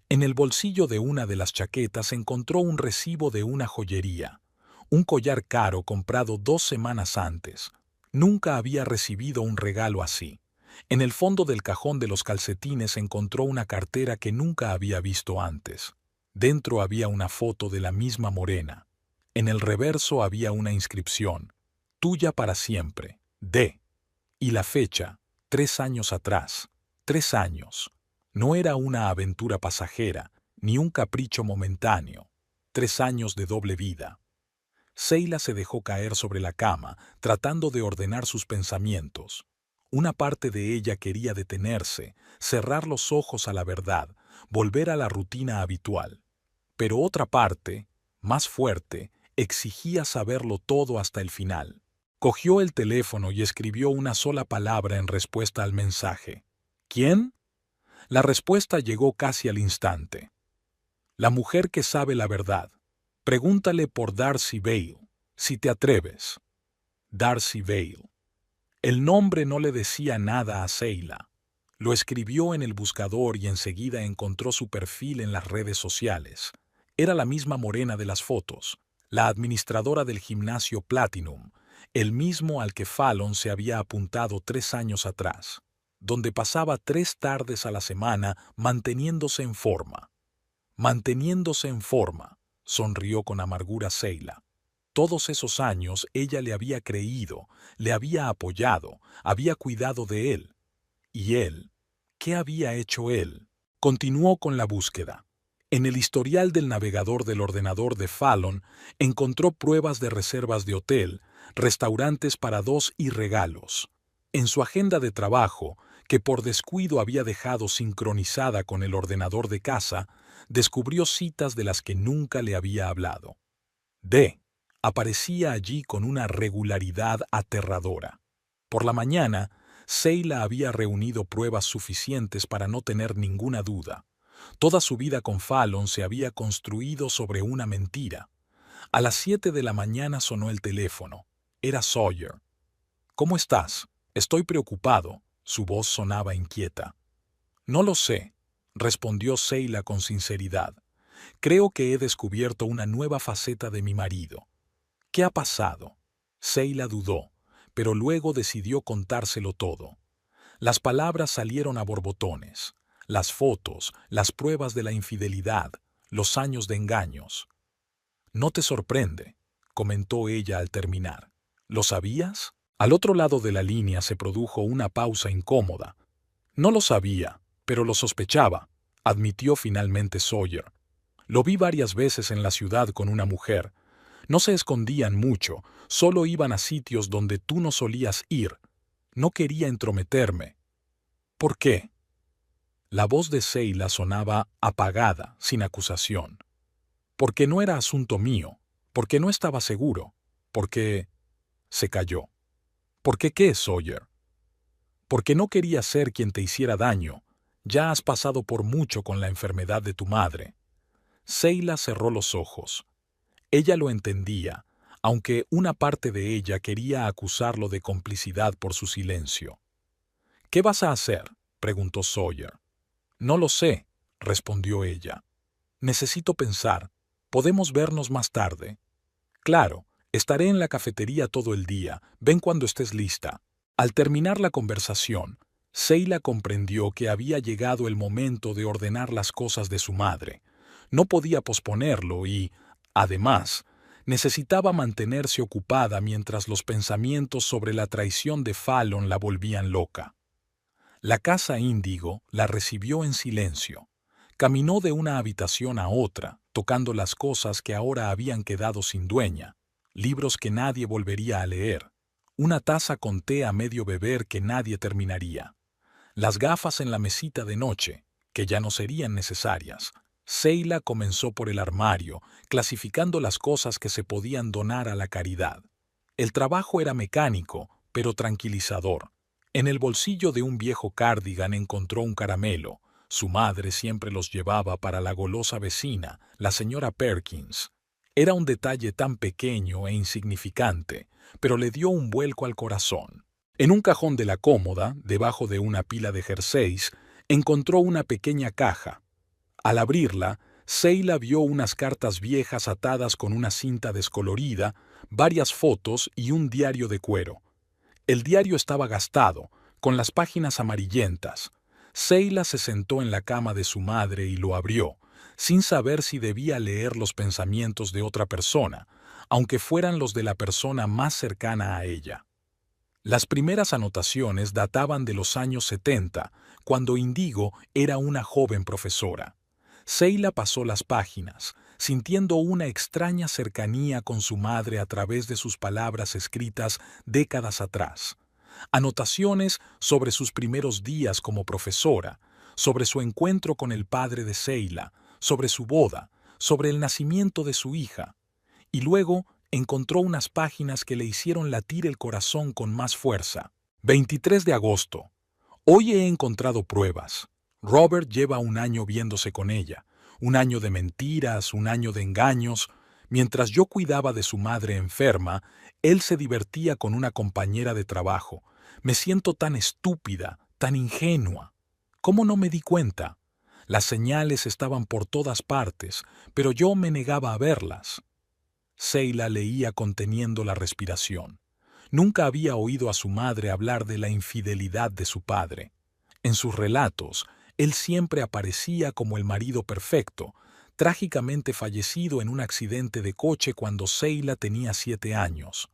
En el bolsillo de una de las chaquetas encontró un recibo de una joyería, un collar caro comprado 2 semanas antes. Nunca había recibido un regalo así. En el fondo del cajón de los calcetines encontró una cartera que nunca había visto antes. Dentro había una foto de la misma morena. En el reverso había una inscripción: tuya para siempre, D. Y la fecha, 3 años atrás. 3 años. No era una aventura pasajera, ni un capricho momentáneo. 3 años de doble vida. Sheila se dejó caer sobre la cama, tratando de ordenar sus pensamientos. Una parte de ella quería detenerse, cerrar los ojos a la verdad, volver a la rutina habitual. Pero otra parte, más fuerte, exigía saberlo todo hasta el final. Cogió el teléfono y escribió una sola palabra en respuesta al mensaje. ¿Quién? La respuesta llegó casi al instante. La mujer que sabe la verdad. Pregúntale por Darcy Vale, si te atreves. Darcy Vale. El nombre no le decía nada a Sheila. Lo escribió en el buscador y enseguida encontró su perfil en las redes sociales. Era la misma morena de las fotos, la administradora del gimnasio Platinum, el mismo al que Fallon se había apuntado 3 años atrás, donde pasaba 3 tardes a la semana manteniéndose en forma. Manteniéndose en forma, sonrió con amargura Sheila. Todos esos años ella le había creído, le había apoyado, había cuidado de él. ¿Y él? ¿Qué había hecho él? Continuó con la búsqueda. En el historial del navegador del ordenador de Fallon encontró pruebas de reservas de hotel, restaurantes para 2 y regalos. En su agenda de trabajo, que por descuido había dejado sincronizada con el ordenador de casa, descubrió citas de las que nunca le había hablado. Aparecía allí con una regularidad aterradora. Por la mañana, Sheila había reunido pruebas suficientes para no tener ninguna duda. Toda su vida con Fallon se había construido sobre una mentira. A las 7 de la mañana sonó el teléfono. Era Sawyer. ¿Cómo estás? Estoy preocupado. Su voz sonaba inquieta. No lo sé, respondió Sheila con sinceridad. Creo que he descubierto una nueva faceta de mi marido. ¿Qué ha pasado? Sheila dudó, pero luego decidió contárselo todo. Las palabras salieron a borbotones. Las fotos, las pruebas de la infidelidad, los años de engaños. «No te sorprende», comentó ella al terminar. «¿Lo sabías?» Al otro lado de la línea se produjo una pausa incómoda. «No lo sabía, pero lo sospechaba», admitió finalmente Sawyer. «Lo vi varias veces en la ciudad con una mujer. No se escondían mucho, solo iban a sitios donde tú no solías ir. No quería entrometerme». «¿Por qué?» La voz de Sheila sonaba apagada, sin acusación. «Porque no era asunto mío, porque no estaba seguro, porque...» Se calló. «¿Por qué qué, Sawyer?» «Porque no quería ser quien te hiciera daño. Ya has pasado por mucho con la enfermedad de tu madre». Sheila cerró los ojos. Ella lo entendía, aunque una parte de ella quería acusarlo de complicidad por su silencio. «¿Qué vas a hacer?», preguntó Sawyer. «No lo sé», respondió ella. «Necesito pensar. ¿Podemos vernos más tarde?» «Claro, estaré en la cafetería todo el día. Ven cuando estés lista». Al terminar la conversación, Seila comprendió que había llegado el momento de ordenar las cosas de su madre. No podía posponerlo y, además, necesitaba mantenerse ocupada mientras los pensamientos sobre la traición de Fallon la volvían loca. La casa Índigo la recibió en silencio. Caminó de una habitación a otra, tocando las cosas que ahora habían quedado sin dueña, libros que nadie volvería a leer, una taza con té a medio beber que nadie terminaría, las gafas en la mesita de noche, que ya no serían necesarias. Seila comenzó por el armario, clasificando las cosas que se podían donar a la caridad. El trabajo era mecánico, pero tranquilizador. En el bolsillo de un viejo cardigan encontró un caramelo. Su madre siempre los llevaba para la golosa vecina, la señora Perkins. Era un detalle tan pequeño e insignificante, pero le dio un vuelco al corazón. En un cajón de la cómoda, debajo de una pila de jerseys, encontró una pequeña caja. Al abrirla, Seila vio unas cartas viejas atadas con una cinta descolorida, varias fotos y un diario de cuero. El diario estaba gastado, con las páginas amarillentas. Seila se sentó en la cama de su madre y lo abrió, sin saber si debía leer los pensamientos de otra persona, aunque fueran los de la persona más cercana a ella. Las primeras anotaciones databan de los años 70, cuando Indigo era una joven profesora. Seila pasó las páginas, sintiendo una extraña cercanía con su madre a través de sus palabras escritas décadas atrás. Anotaciones sobre sus primeros días como profesora, sobre su encuentro con el padre de Seila, sobre su boda, sobre el nacimiento de su hija. Y luego encontró unas páginas que le hicieron latir el corazón con más fuerza. 23 de agosto. Hoy he encontrado pruebas. Robert lleva un año viéndose con ella, un año de mentiras, un año de engaños. Mientras yo cuidaba de su madre enferma, él se divertía con una compañera de trabajo. Me siento tan estúpida, tan ingenua. ¿Cómo no me di cuenta? Las señales estaban por todas partes, pero yo me negaba a verlas. Seila leía conteniendo la respiración. Nunca había oído a su madre hablar de la infidelidad de su padre. En sus relatos, él siempre aparecía como el marido perfecto, trágicamente fallecido en un accidente de coche cuando Seila tenía 7 años.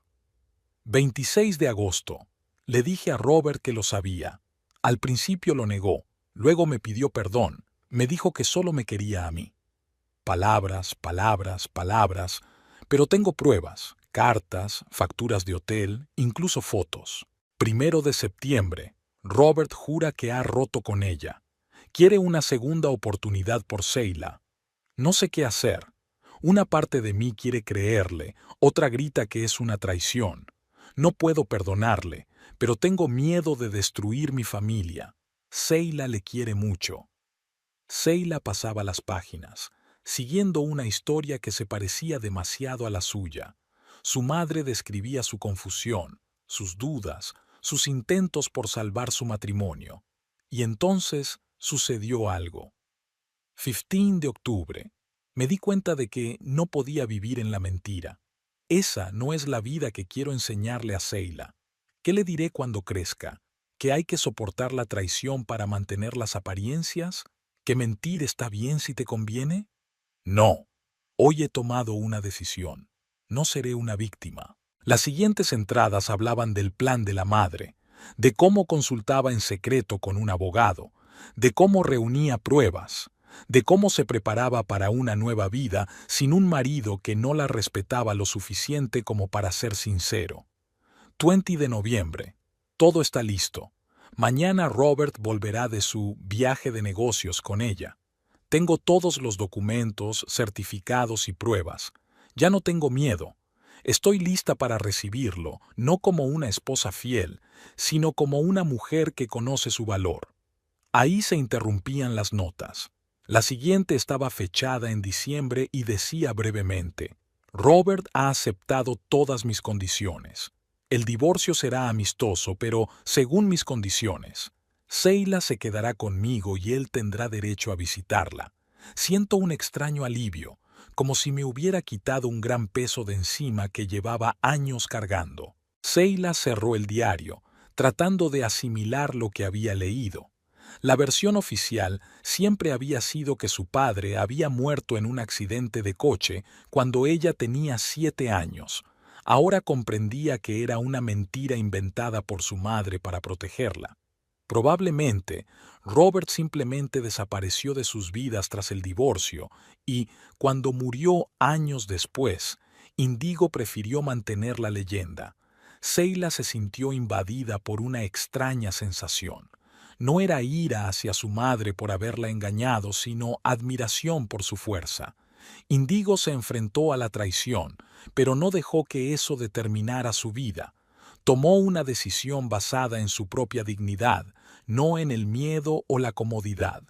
26 de agosto. Le dije a Robert que lo sabía. Al principio lo negó, luego me pidió perdón, me dijo que solo me quería a mí. Palabras, palabras, palabras, pero tengo pruebas, cartas, facturas de hotel, incluso fotos. 1 de septiembre. Robert jura que ha roto con ella. Quiere una segunda oportunidad por Seila. No sé qué hacer. Una parte de mí quiere creerle, otra grita que es una traición. No puedo perdonarle, pero tengo miedo de destruir mi familia. Seila le quiere mucho. Seila pasaba las páginas, siguiendo una historia que se parecía demasiado a la suya. Su madre describía su confusión, sus dudas, sus intentos por salvar su matrimonio. Y entonces sucedió algo. 15 de octubre. Me di cuenta de que no podía vivir en la mentira. Esa no es la vida que quiero enseñarle a Seila. ¿Qué le diré cuando crezca? ¿Que hay que soportar la traición para mantener las apariencias? ¿Que mentir está bien si te conviene? No. Hoy he tomado una decisión. No seré una víctima. Las siguientes entradas hablaban del plan de la madre, de cómo consultaba en secreto con un abogado, de cómo reunía pruebas, de cómo se preparaba para una nueva vida sin un marido que no la respetaba lo suficiente como para ser sincero. 20 de noviembre. Todo está listo. Mañana Robert volverá de su viaje de negocios con ella. Tengo todos los documentos, certificados y pruebas. Ya no tengo miedo. Estoy lista para recibirlo, no como una esposa fiel, sino como una mujer que conoce su valor. Ahí se interrumpían las notas. La siguiente estaba fechada en diciembre y decía brevemente: Robert ha aceptado todas mis condiciones. El divorcio será amistoso, pero según mis condiciones. Seila se quedará conmigo y él tendrá derecho a visitarla. Siento un extraño alivio, como si me hubiera quitado un gran peso de encima que llevaba años cargando. Seila cerró el diario, tratando de asimilar lo que había leído. La versión oficial siempre había sido que su padre había muerto en un accidente de coche cuando ella tenía 7 años. Ahora comprendía que era una mentira inventada por su madre para protegerla. Probablemente, Robert simplemente desapareció de sus vidas tras el divorcio y, cuando murió años después, Indigo prefirió mantener la leyenda. Seila se sintió invadida por una extraña sensación. No era ira hacia su madre por haberla engañado, sino admiración por su fuerza. Indigo se enfrentó a la traición, pero no dejó que eso determinara su vida. Tomó una decisión basada en su propia dignidad, no en el miedo o la comodidad.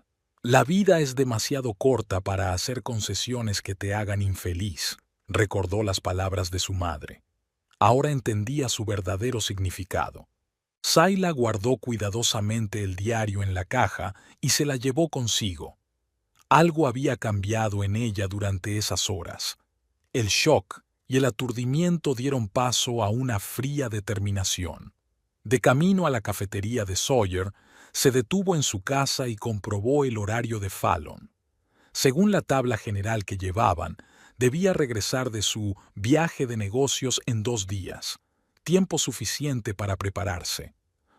La vida es demasiado corta para hacer concesiones que te hagan infeliz, recordó las palabras de su madre. Ahora entendía su verdadero significado. Sayla guardó cuidadosamente el diario en la caja y se la llevó consigo. Algo había cambiado en ella durante esas horas. El shock y el aturdimiento dieron paso a una fría determinación. De camino a la cafetería de Sawyer, se detuvo en su casa y comprobó el horario de Fallon. Según la tabla general que llevaban, debía regresar de su viaje de negocios en 2 días, tiempo suficiente para prepararse.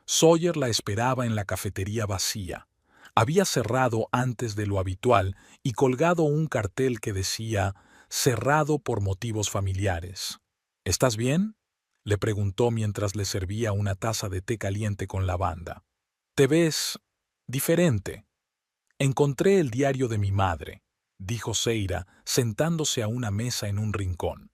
Sawyer la esperaba en la cafetería vacía. Había cerrado antes de lo habitual y colgado un cartel que decía «Cerrado por motivos familiares». «¿Estás bien?», le preguntó mientras le servía una taza de té caliente con lavanda. «Te ves diferente». «Encontré el diario de mi madre», dijo Seira, sentándose a una mesa en un rincón.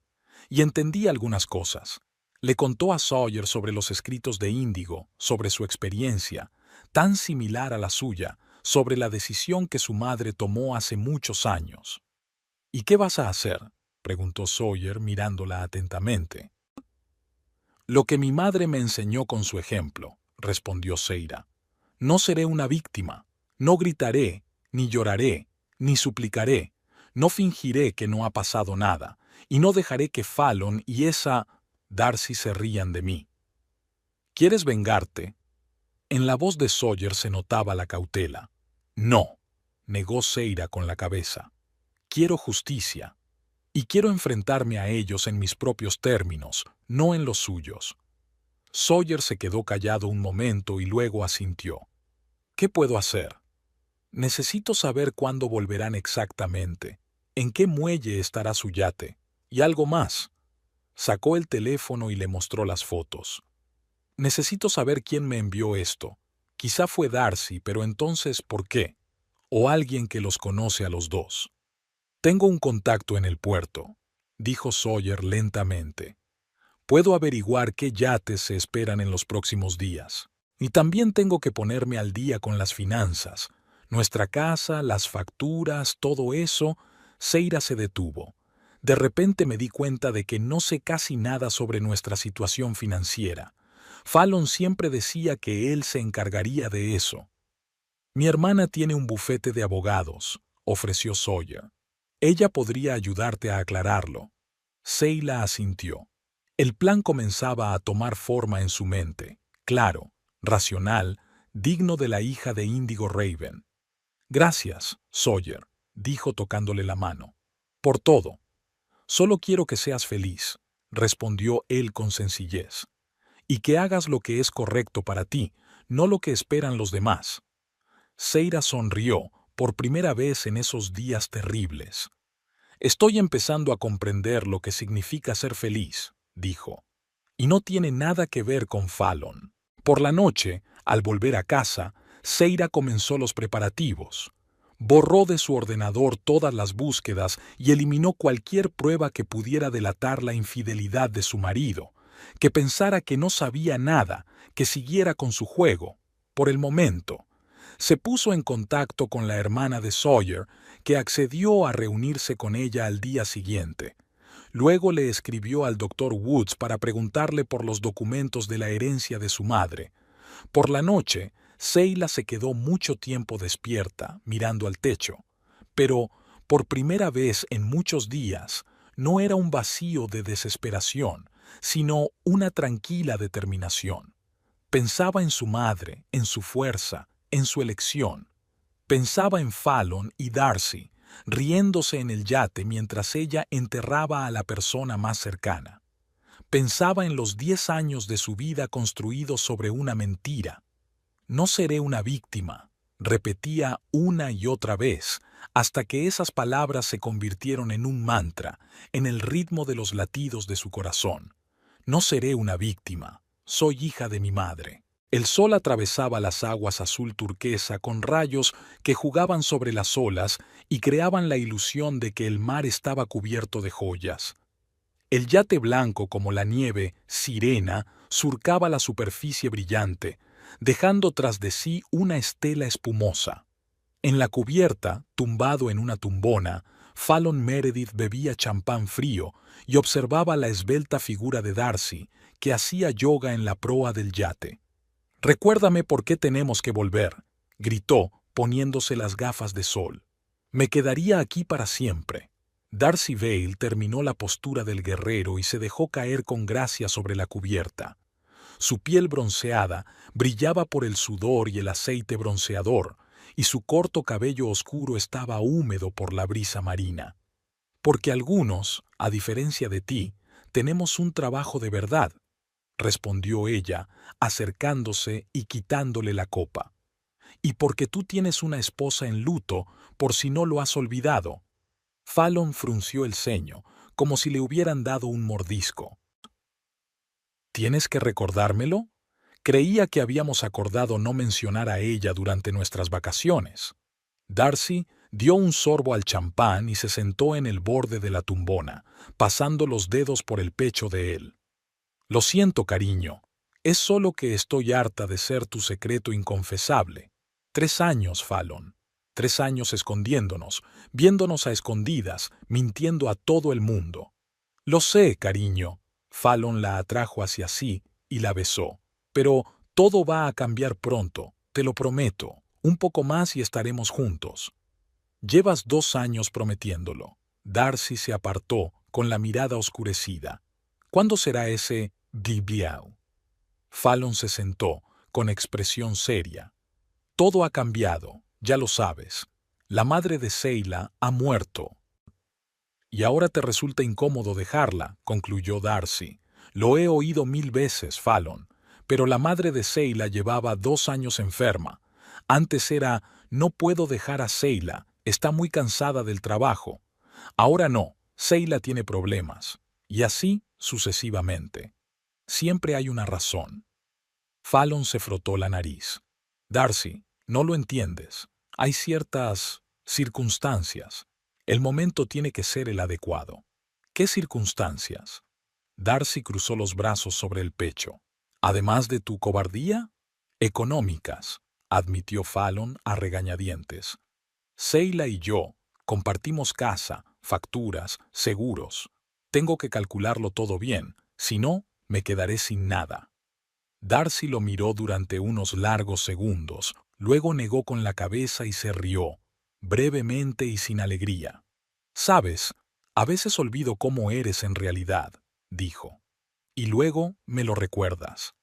«Y entendí algunas cosas». Le contó a Sawyer sobre los escritos de Índigo, sobre su experiencia, tan similar a la suya, sobre la decisión que su madre tomó hace muchos años. «¿Y qué vas a hacer?», preguntó Sawyer mirándola atentamente. «Lo que mi madre me enseñó con su ejemplo», respondió Seira. «No seré una víctima. No gritaré, ni lloraré, ni suplicaré. No fingiré que no ha pasado nada, y no dejaré que Fallon y esa Darcy se rían de mí». «¿Quieres vengarte?». En la voz de Sawyer se notaba la cautela. «No», negó Seira con la cabeza. «Quiero justicia. Y quiero enfrentarme a ellos en mis propios términos, no en los suyos». Sawyer se quedó callado un momento y luego asintió. «¿Qué puedo hacer?». «Necesito saber cuándo volverán exactamente, en qué muelle estará su yate, y algo más». Sacó el teléfono y le mostró las fotos. «Necesito saber quién me envió esto. Quizá fue Darcy, pero entonces, ¿por qué? O alguien que los conoce a los dos». «Tengo un contacto en el puerto», dijo Sawyer lentamente. «Puedo averiguar qué yates se esperan en los próximos días. Y también tengo que ponerme al día con las finanzas. Nuestra casa, las facturas, todo eso». Seira se detuvo. «De repente me di cuenta de que no sé casi nada sobre nuestra situación financiera. Fallon siempre decía que él se encargaría de eso». «Mi hermana tiene un bufete de abogados», ofreció Sawyer. «Ella podría ayudarte a aclararlo». Seila asintió. El plan comenzaba a tomar forma en su mente, claro, racional, digno de la hija de Índigo Raven. «Gracias, Sawyer», dijo tocándole la mano. «Por todo». «Solo quiero que seas feliz», respondió él con sencillez. «Y que hagas lo que es correcto para ti, no lo que esperan los demás». Seira sonrió por primera vez en esos días terribles. «Estoy empezando a comprender lo que significa ser feliz», dijo. «Y no tiene nada que ver con Fallon». Por la noche, al volver a casa, Seira comenzó los preparativos. Borró de su ordenador todas las búsquedas y eliminó cualquier prueba que pudiera delatar la infidelidad de su marido, que pensara que no sabía nada, que siguiera con su juego. Por el momento, se puso en contacto con la hermana de Sawyer, que accedió a reunirse con ella al día siguiente. Luego le escribió al doctor Woods para preguntarle por los documentos de la herencia de su madre. Por la noche, Seila se quedó mucho tiempo despierta, mirando al techo. Pero, por primera vez en muchos días, no era un vacío de desesperación, sino una tranquila determinación. Pensaba en su madre, en su fuerza, en su elección. Pensaba en Fallon y Darcy, riéndose en el yate mientras ella enterraba a la persona más cercana. Pensaba en los 10 años de su vida construidos sobre una mentira. No seré una víctima, repetía una y otra vez, hasta que esas palabras se convirtieron en un mantra, en el ritmo de los latidos de su corazón. No seré una víctima, soy hija de mi madre. El sol atravesaba las aguas azul turquesa con rayos que jugaban sobre las olas y creaban la ilusión de que el mar estaba cubierto de joyas. El yate blanco como la nieve, sirena, surcaba la superficie brillante, dejando tras de sí una estela espumosa. En la cubierta, tumbado en una tumbona, Fallon Meredith bebía champán frío y observaba la esbelta figura de Darcy, que hacía yoga en la proa del yate. «Recuérdame por qué tenemos que volver», gritó, poniéndose las gafas de sol. «Me quedaría aquí para siempre». Darcy Vale terminó la postura del guerrero y se dejó caer con gracia sobre la cubierta. Su piel bronceada brillaba por el sudor y el aceite bronceador, y su corto cabello oscuro estaba húmedo por la brisa marina. «Porque algunos, a diferencia de ti, tenemos un trabajo de verdad», respondió ella, acercándose y quitándole la copa. «Y porque tú tienes una esposa en luto, por si no lo has olvidado». Fallon frunció el ceño, como si le hubieran dado un mordisco. «¿Tienes que recordármelo? Creía que habíamos acordado no mencionar a ella durante nuestras vacaciones». Darcy dio un sorbo al champán y se sentó en el borde de la tumbona, pasando los dedos por el pecho de él. «Lo siento, cariño. Es solo que estoy harta de ser tu secreto inconfesable. 3 años, Fallon. 3 años escondiéndonos, viéndonos a escondidas, mintiendo a todo el mundo». «Lo sé, cariño». Fallon la atrajo hacia sí y la besó. «Pero todo va a cambiar pronto, te lo prometo. Un poco más y estaremos juntos». «Llevas 2 años prometiéndolo». Darcy se apartó, con la mirada oscurecida. «¿Cuándo será ese bibliao?» Fallon se sentó, con expresión seria. «Todo ha cambiado, ya lo sabes. La madre de Seila ha muerto». «Y ahora te resulta incómodo dejarla», concluyó Darcy. «Lo he oído 1000 veces, Fallon. Pero la madre de Seila llevaba 2 años enferma. Antes era, no puedo dejar a Seila, está muy cansada del trabajo. Ahora no, Seila tiene problemas. Y así sucesivamente. Siempre hay una razón». Fallon se frotó la nariz. «Darcy, no lo entiendes. Hay ciertas circunstancias. El momento tiene que ser el adecuado». «¿Qué circunstancias?» Darcy cruzó los brazos sobre el pecho. «¿Además de tu cobardía?» «Económicas», admitió Fallon a regañadientes. «Seila y yo compartimos casa, facturas, seguros. Tengo que calcularlo todo bien, si no, me quedaré sin nada». Darcy lo miró durante unos largos segundos, luego negó con la cabeza y se rió, brevemente y sin alegría. «Sabes, a veces olvido cómo eres en realidad», dijo. «Y luego me lo recuerdas».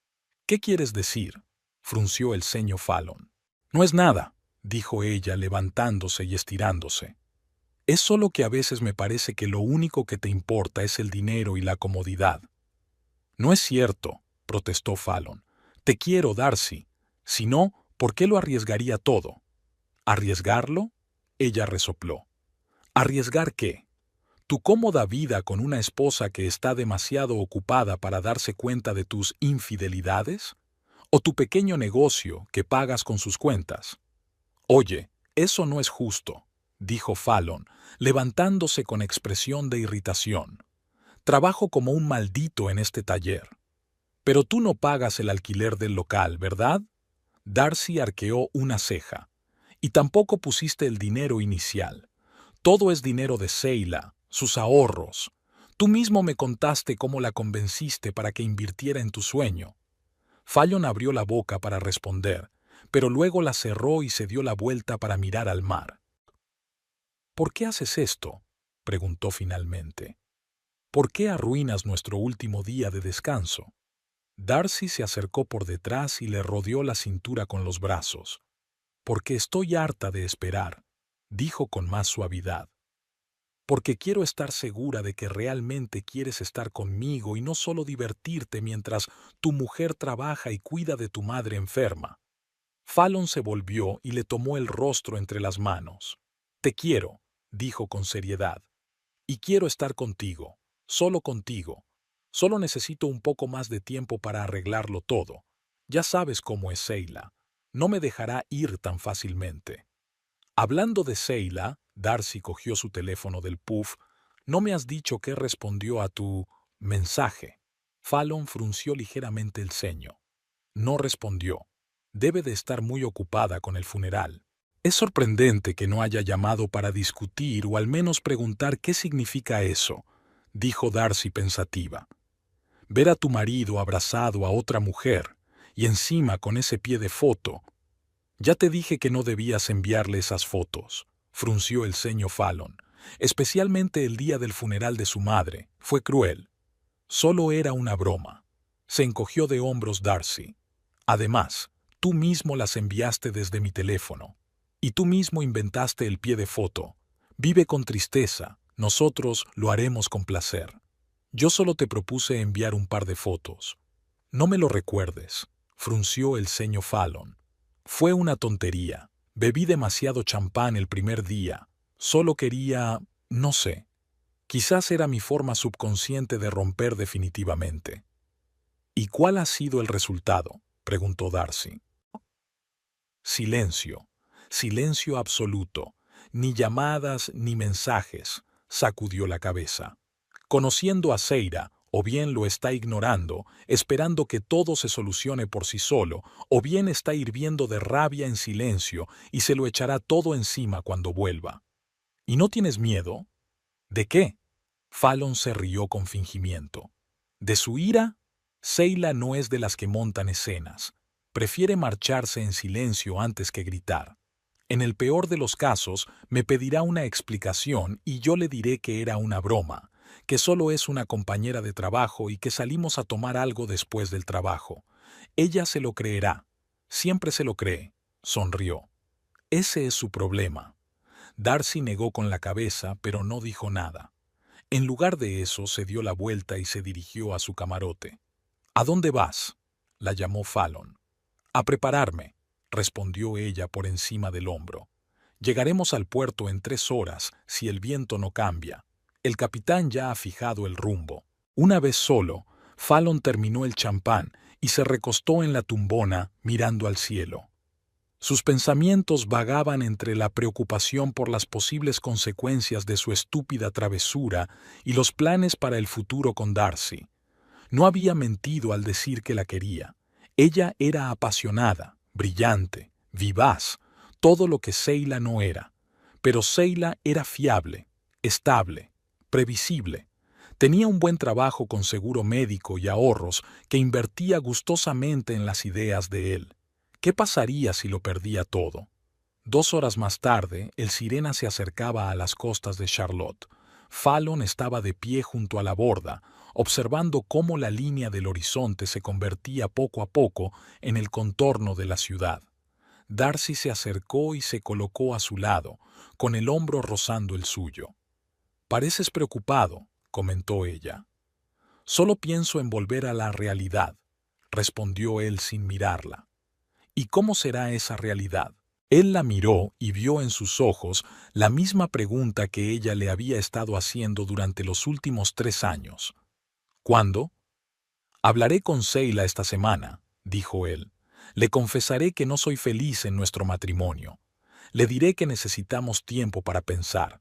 «¿Qué quieres decir?», frunció el ceño Fallon. «No es nada», dijo ella levantándose y estirándose. «Es solo que a veces me parece que lo único que te importa es el dinero y la comodidad». «No es cierto», protestó Fallon. «Te quiero, Darcy. Si no, ¿por qué lo arriesgaría todo?» «¿Arriesgarlo?», ella resopló. «¿Arriesgar qué? ¿Tu cómoda vida con una esposa que está demasiado ocupada para darse cuenta de tus infidelidades? ¿O tu pequeño negocio que pagas con sus cuentas?» «Oye, eso no es justo», dijo Fallon, levantándose con expresión de irritación. «Trabajo como un maldito en este taller». «Pero tú no pagas el alquiler del local, ¿verdad?». Darcy arqueó una ceja. «Y tampoco pusiste el dinero inicial. Todo es dinero de Seila, sus ahorros. Tú mismo me contaste cómo la convenciste para que invirtiera en tu sueño». Fallon abrió la boca para responder, pero luego la cerró y se dio la vuelta para mirar al mar. «¿Por qué haces esto?», preguntó finalmente. «¿Por qué arruinas nuestro último día de descanso?». Darcy se acercó por detrás y le rodeó la cintura con los brazos. «Porque estoy harta de esperar», dijo con más suavidad. «Porque quiero estar segura de que realmente quieres estar conmigo y no solo divertirte mientras tu mujer trabaja y cuida de tu madre enferma». Fallon se volvió y le tomó el rostro entre las manos. «Te quiero», dijo con seriedad. «Y quiero estar contigo, solo contigo. Solo necesito un poco más de tiempo para arreglarlo todo. Ya sabes cómo es Seila. No me dejará ir tan fácilmente». Hablando de Seila, Darcy cogió su teléfono del puff. «No me has dicho qué respondió a tu mensaje». Fallon frunció ligeramente el ceño. No respondió. Debe de estar muy ocupada con el funeral. Es sorprendente que no haya llamado para discutir o al menos preguntar qué significa eso, dijo Darcy pensativa. Ver a tu marido abrazado a otra mujer y encima con ese pie de foto. Ya te dije que no debías enviarle esas fotos, frunció el ceño Fallon. Especialmente el día del funeral de su madre. Fue cruel. Solo era una broma. Se encogió de hombros Darcy. Además, tú mismo las enviaste desde mi teléfono. Y tú mismo inventaste el pie de foto. Vive con tristeza. Nosotros lo haremos con placer. Yo solo te propuse enviar un par de fotos. No me lo recuerdes, frunció el ceño Fallon. Fue una tontería. Bebí demasiado champán el primer día. Solo quería, no sé. Quizás era mi forma subconsciente de romper definitivamente. ¿Y cuál ha sido el resultado?, preguntó Darcy. Silencio. Silencio absoluto. Ni llamadas ni mensajes, sacudió la cabeza. Conociendo a Seila, o bien lo está ignorando, esperando que todo se solucione por sí solo, o bien está hirviendo de rabia en silencio y se lo echará todo encima cuando vuelva. ¿Y no tienes miedo? ¿De qué? Fallon se rió con fingimiento. ¿De su ira? Seila no es de las que montan escenas. Prefiere marcharse en silencio antes que gritar. En el peor de los casos, me pedirá una explicación y yo le diré que era una broma, que solo es una compañera de trabajo y que salimos a tomar algo después del trabajo. Ella se lo creerá. Siempre se lo cree. Sonrió. Ese es su problema. Darcy negó con la cabeza, pero no dijo nada. En lugar de eso, se dio la vuelta y se dirigió a su camarote. ¿A dónde vas?, la llamó Fallon. A prepararme, respondió ella por encima del hombro. Llegaremos al puerto en 3 horas, si el viento no cambia. El capitán ya ha fijado el rumbo. Una vez solo, Fallon terminó el champán y se recostó en la tumbona mirando al cielo. Sus pensamientos vagaban entre la preocupación por las posibles consecuencias de su estúpida travesura y los planes para el futuro con Darcy. No había mentido al decir que la quería. Ella era apasionada, brillante, vivaz, todo lo que Seila no era. Pero Seila era fiable, estable, previsible. Tenía un buen trabajo con seguro médico y ahorros que invertía gustosamente en las ideas de él. ¿Qué pasaría si lo perdía todo? 2 horas más tarde, el Sirena se acercaba a las costas de Charlotte. Fallon estaba de pie junto a la borda, observando cómo la línea del horizonte se convertía poco a poco en el contorno de la ciudad. Darcy se acercó y se colocó a su lado, con el hombro rozando el suyo. «Pareces preocupado», comentó ella. «Solo pienso en volver a la realidad», respondió él sin mirarla. «¿Y cómo será esa realidad?». Él la miró y vio en sus ojos la misma pregunta que ella le había estado haciendo durante los últimos 3 años. «¿Cuándo?». «Hablaré con Seila esta semana», dijo él. «Le confesaré que no soy feliz en nuestro matrimonio. Le diré que necesitamos tiempo para pensar».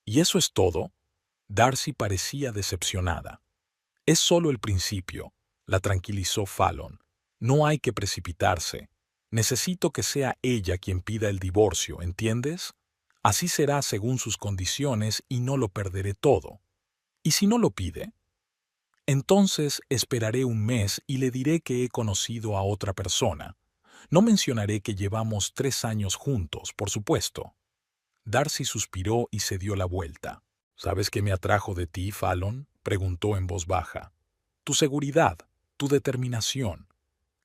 «¿Y eso es todo?». Darcy parecía decepcionada. «Es solo el principio», la tranquilizó Fallon. «No hay que precipitarse. Necesito que sea ella quien pida el divorcio, ¿entiendes? Así será según sus condiciones y no lo perderé todo. ¿Y si no lo pide?». «Entonces esperaré un mes y le diré que he conocido a otra persona. No mencionaré que llevamos 3 años juntos, por supuesto». Darcy suspiró y se dio la vuelta. «¿Sabes qué me atrajo de ti, Fallon?», preguntó en voz baja. «Tu seguridad. tu determinación.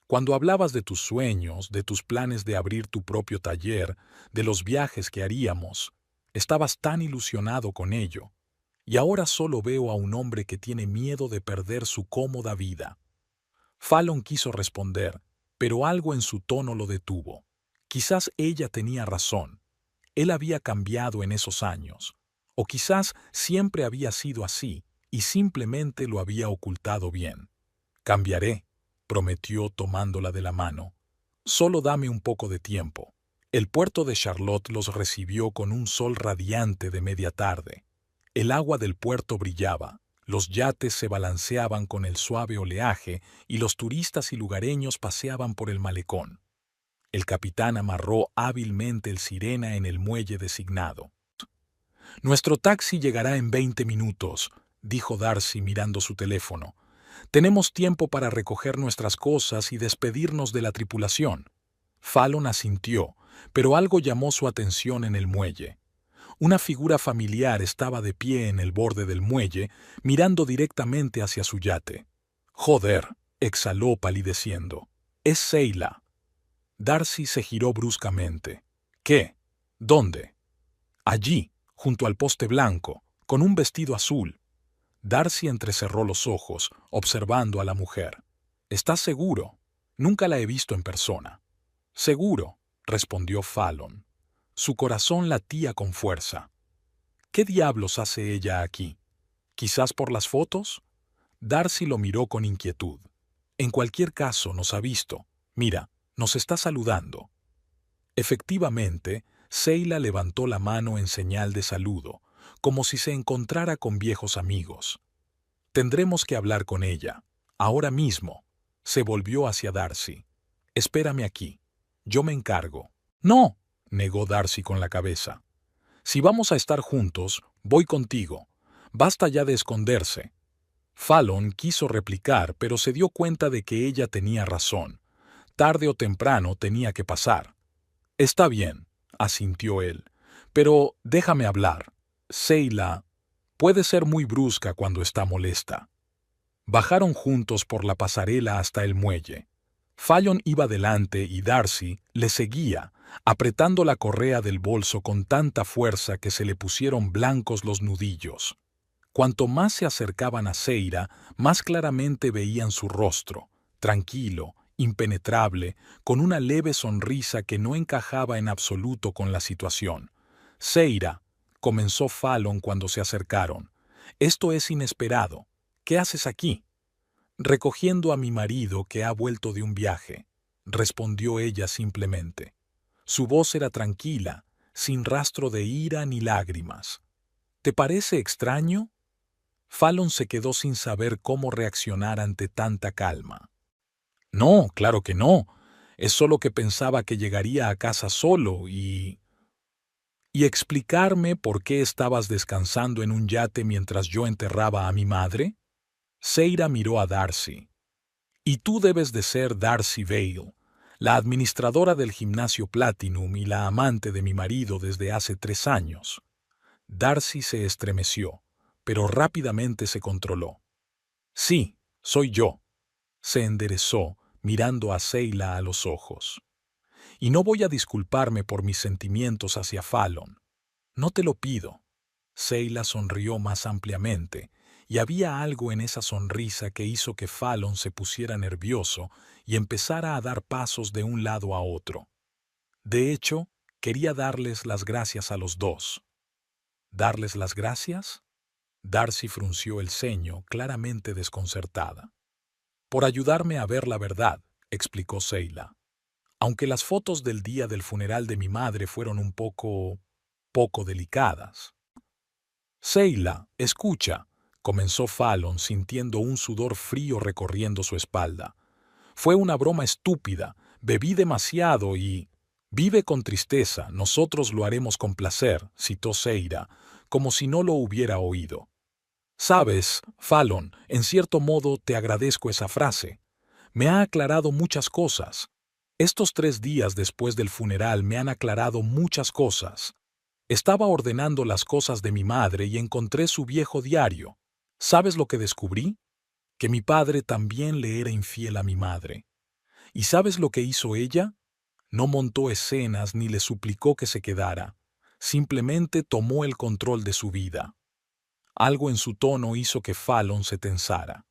Cuando hablabas de tus sueños, de tus planes de abrir tu propio taller, de los viajes que haríamos, estabas tan ilusionado con ello. Y ahora solo veo a un hombre que tiene miedo de perder su cómoda vida. Fallon quiso responder, pero algo en su tono lo detuvo. Quizás ella tenía razón. Él había cambiado en esos años. O quizás siempre había sido así y simplemente lo había ocultado bien. Cambiaré, prometió tomándola de la mano. Solo dame un poco de tiempo. El puerto de Charlotte los recibió con un sol radiante de media tarde. El agua del puerto brillaba, los yates se balanceaban con el suave oleaje y los turistas y lugareños paseaban por el malecón. El capitán amarró hábilmente el sirena en el muelle designado. «Nuestro taxi llegará en 20 minutos», dijo Darcy mirando su teléfono. «Tenemos tiempo para recoger nuestras cosas y despedirnos de la tripulación». Fallon asintió, pero algo llamó su atención en el muelle. Una figura familiar estaba de pie en el borde del muelle, mirando directamente hacia su yate. «Joder», exhaló palideciendo. «Es Seila». Darcy se giró bruscamente. «¿Qué? ¿Dónde?» «Allí, junto al poste blanco, con un vestido azul». Darcy entrecerró los ojos, observando a la mujer. «¿Estás seguro? Nunca la he visto en persona». «Seguro», respondió Fallon. Su corazón latía con fuerza. ¿Qué diablos hace ella aquí? ¿Quizás por las fotos? Darcy lo miró con inquietud. En cualquier caso, nos ha visto. Mira, nos está saludando. Efectivamente, Seila levantó la mano en señal de saludo, como si se encontrara con viejos amigos. Tendremos que hablar con ella. Ahora mismo. Se volvió hacia Darcy. Espérame aquí. Yo me encargo. No, negó Darcy con la cabeza. Si vamos a estar juntos, voy contigo. Basta ya de esconderse. Fallon quiso replicar, pero se dio cuenta de que ella tenía razón. Tarde o temprano tenía que pasar. Está bien, asintió él. Pero déjame hablar. Seila puede ser muy brusca cuando está molesta. Bajaron juntos por la pasarela hasta el muelle. Fallon iba delante y Darcy le seguía, apretando la correa del bolso con tanta fuerza que se le pusieron blancos los nudillos. Cuanto más se acercaban a Seila, más claramente veían su rostro, tranquilo, impenetrable, con una leve sonrisa que no encajaba en absoluto con la situación. «Seila», comenzó Fallon cuando se acercaron, «esto es inesperado. ¿Qué haces aquí?» «Recogiendo a mi marido que ha vuelto de un viaje», respondió ella simplemente. Su voz era tranquila, sin rastro de ira ni lágrimas. «¿Te parece extraño?» Fallon se quedó sin saber cómo reaccionar ante tanta calma. «No, claro que no. Es solo que pensaba que llegaría a casa solo y explicarme por qué estabas descansando en un yate mientras yo enterraba a mi madre». Seila miró a Darcy. «Y tú debes de ser Darcy Vale, la administradora del gimnasio Platinum y la amante de mi marido desde hace 3 años». Darcy se estremeció, pero rápidamente se controló. «Sí, soy yo». Se enderezó, mirando a Seila a los ojos. «Y no voy a disculparme por mis sentimientos hacia Fallon. No te lo pido». Seila sonrió más ampliamente, y había algo en esa sonrisa que hizo que Fallon se pusiera nervioso y empezara a dar pasos de un lado a otro. De hecho, quería darles las gracias a los dos. ¿Darles las gracias? Darcy frunció el ceño, claramente desconcertada. «Por ayudarme a ver la verdad», explicó Seila. «Aunque las fotos del día del funeral de mi madre fueron un poco delicadas». «Seila, escucha», comenzó Fallon sintiendo un sudor frío recorriendo su espalda. «Fue una broma estúpida, bebí demasiado y...» «Vive con tristeza, nosotros lo haremos con placer», citó Seila, como si no lo hubiera oído. «Sabes, Fallon, en cierto modo te agradezco esa frase. Me ha aclarado muchas cosas. Estos 3 días después del funeral me han aclarado muchas cosas. Estaba ordenando las cosas de mi madre y encontré su viejo diario. ¿Sabes lo que descubrí? que mi padre también le era infiel a mi madre. ¿Y sabes lo que hizo ella? No montó escenas ni le suplicó que se quedara. Simplemente tomó el control de su vida. Algo en su tono hizo que Fallon se tensara.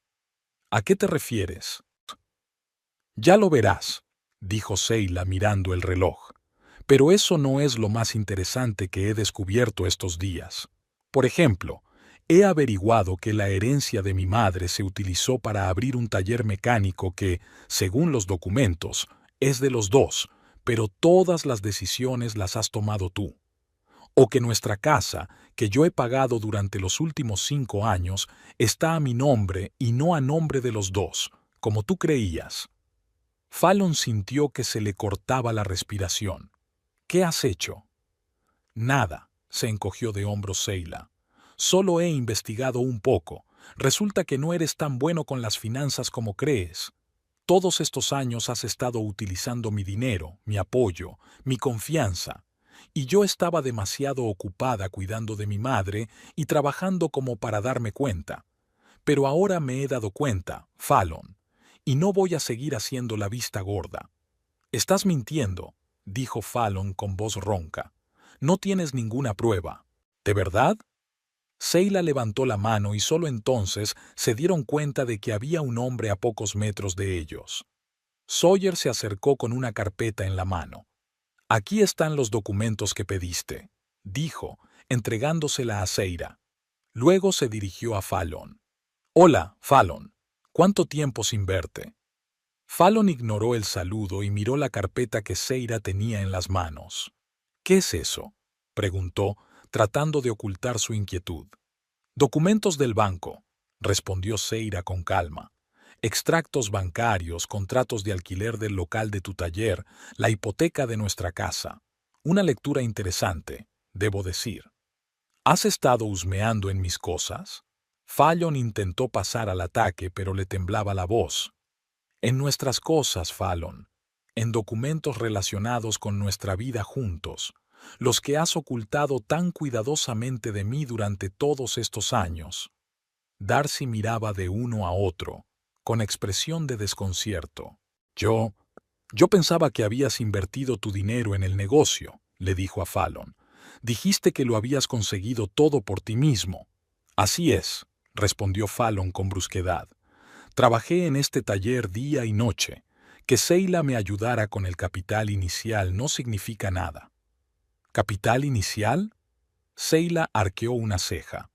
¿A qué te refieres? Ya lo verás, dijo Sheila mirando el reloj. Pero eso no es lo más interesante que he descubierto estos días. Por ejemplo, he averiguado que la herencia de mi madre se utilizó para abrir un taller mecánico que, según los documentos, es de los dos, pero todas las decisiones las has tomado tú. O que nuestra casa, que yo he pagado durante los últimos 5 años, está a mi nombre y no a nombre de los dos, como tú creías. Fallon sintió que se le cortaba la respiración. ¿Qué has hecho? Nada, se encogió de hombros Sheila. Solo he investigado un poco. Resulta que no eres tan bueno con las finanzas como crees. Todos estos años has estado utilizando mi dinero, mi apoyo, mi confianza. Y yo estaba demasiado ocupada cuidando de mi madre y trabajando como para darme cuenta. Pero ahora me he dado cuenta, Fallon, y no voy a seguir haciendo la vista gorda. Estás mintiendo, dijo Fallon con voz ronca. No tienes ninguna prueba. ¿De verdad? Sheila levantó la mano y solo entonces se dieron cuenta de que había un hombre a pocos metros de ellos. Sawyer se acercó con una carpeta en la mano. Aquí están los documentos que pediste, dijo, entregándosela a Sheila. Luego se dirigió a Fallon. Hola, Fallon. ¿Cuánto tiempo sin verte? Fallon ignoró el saludo y miró la carpeta que Sheila tenía en las manos. ¿Qué es eso?, preguntó, tratando de ocultar su inquietud. Documentos del banco, respondió Sheila con calma. Extractos bancarios, contratos de alquiler del local de tu taller, la hipoteca de nuestra casa. Una lectura interesante, debo decir. ¿Has estado husmeando en mis cosas? Fallon intentó pasar al ataque, pero le temblaba la voz. En nuestras cosas, Fallon. En documentos relacionados con nuestra vida juntos, los que has ocultado tan cuidadosamente de mí durante todos estos años. Darcy miraba de uno a otro, con expresión de desconcierto. Yo pensaba que habías invertido tu dinero en el negocio, le dijo a Fallon. Dijiste que lo habías conseguido todo por ti mismo. Así es, respondió Fallon con brusquedad. Trabajé en este taller día y noche. Que Sheila me ayudara con el capital inicial no significa nada. ¿Capital inicial? Sheila arqueó una ceja.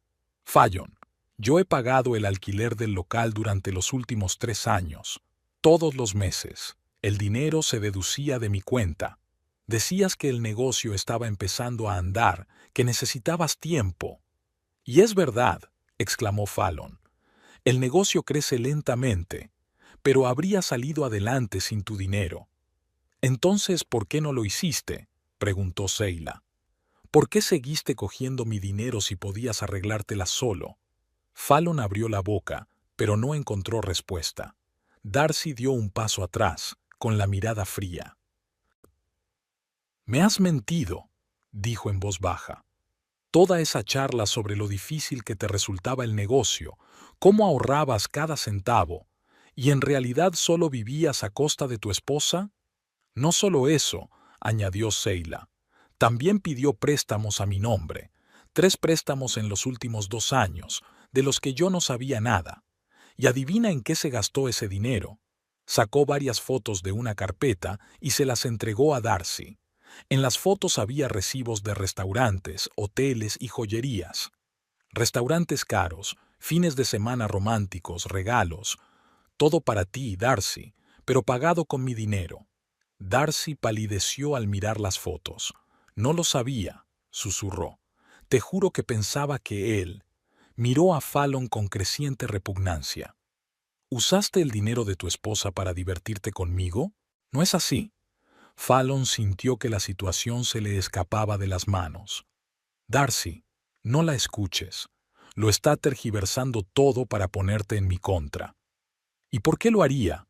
Fallon, yo he pagado el alquiler del local durante los últimos 3 años. Todos los meses. El dinero se deducía de mi cuenta. Decías que el negocio estaba empezando a andar, que necesitabas tiempo. Y es verdad, exclamó Fallon. El negocio crece lentamente, pero habría salido adelante sin tu dinero. Entonces, ¿por qué no lo hiciste?, preguntó Sheila. ¿Por qué seguiste cogiendo mi dinero si podías arreglártela solo? Fallon abrió la boca, pero no encontró respuesta. Darcy dio un paso atrás, con la mirada fría. «Me has mentido», dijo en voz baja. Toda esa charla sobre lo difícil que te resultaba el negocio, cómo ahorrabas cada centavo, y en realidad solo vivías a costa de tu esposa. No solo eso, añadió Sheila. También pidió préstamos a mi nombre, 3 préstamos en los últimos 2 años, de los que yo no sabía nada. Y adivina en qué se gastó ese dinero. Sacó varias fotos de una carpeta y se las entregó a Darcy. En las fotos había recibos de restaurantes, hoteles y joyerías. Restaurantes caros, fines de semana románticos, regalos. Todo para ti, Darcy, pero pagado con mi dinero. Darcy palideció al mirar las fotos. No lo sabía, susurró. Te juro que pensaba que él. Miró a Fallon con creciente repugnancia. ¿Usaste el dinero de tu esposa para divertirte conmigo? ¿No es así? Fallon sintió que la situación se le escapaba de las manos. Darcy, no la escuches. Lo está tergiversando todo para ponerte en mi contra. ¿Y por qué lo haría?,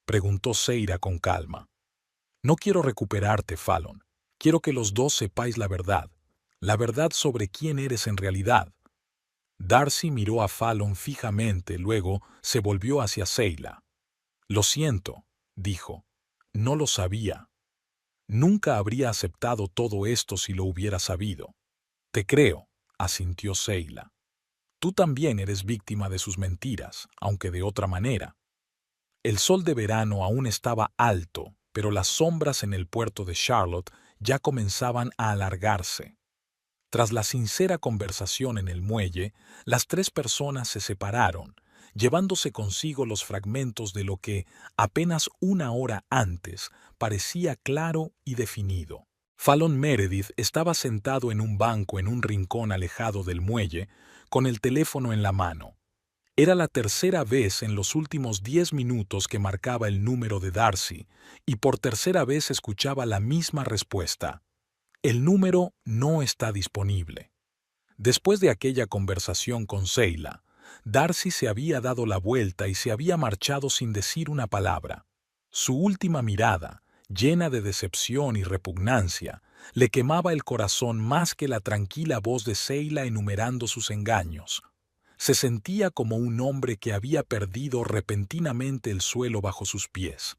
preguntó Sheila con calma. No quiero recuperarte, Fallon. Quiero que los dos sepáis la verdad sobre quién eres en realidad. Darcy miró a Fallon fijamente, luego se volvió hacia Sheila. «Lo siento», dijo. «No lo sabía. Nunca habría aceptado todo esto si lo hubiera sabido». «Te creo», asintió Sheila. «Tú también eres víctima de sus mentiras, aunque de otra manera». El sol de verano aún estaba alto, pero las sombras en el puerto de Charlotte ya comenzaban a alargarse. Tras la sincera conversación en el muelle, las tres personas se separaron, llevándose consigo los fragmentos de lo que, apenas una hora antes, parecía claro y definido. Fallon Meredith estaba sentado en un banco en un rincón alejado del muelle, con el teléfono en la mano. Era la tercera vez en los últimos 10 minutos que marcaba el número de Darcy, y por tercera vez escuchaba la misma respuesta. El número no está disponible. Después de aquella conversación con Sheila, Darcy se había dado la vuelta y se había marchado sin decir una palabra. Su última mirada, llena de decepción y repugnancia, le quemaba el corazón más que la tranquila voz de Sheila enumerando sus engaños. Se sentía como un hombre que había perdido repentinamente el suelo bajo sus pies.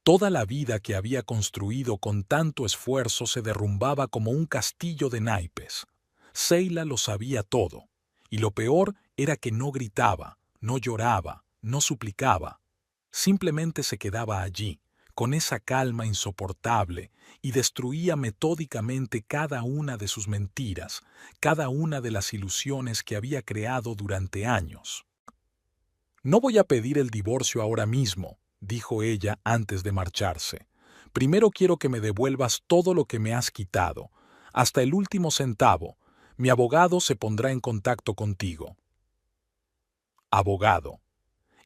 Toda la vida que había construido con tanto esfuerzo se derrumbaba como un castillo de naipes. Sheila lo sabía todo, y lo peor era que no gritaba, no lloraba, no suplicaba. Simplemente se quedaba allí, con esa calma insoportable, y destruía metódicamente cada una de sus mentiras, cada una de las ilusiones que había creado durante años. «No voy a pedir el divorcio ahora mismo», dijo ella antes de marcharse. «Primero quiero que me devuelvas todo lo que me has quitado, hasta el último centavo. Mi abogado se pondrá en contacto contigo». Abogado.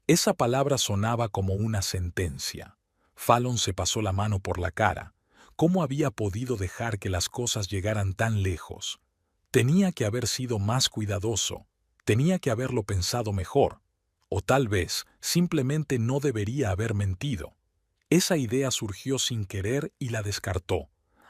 Esa palabra sonaba como una sentencia. Fallon se pasó la mano por la cara. ¿Cómo había podido dejar que las cosas llegaran tan lejos? Tenía que haber sido más cuidadoso. Tenía que haberlo pensado mejor. O tal vez simplemente no debería haber mentido. Esa idea surgió sin querer y la descartó.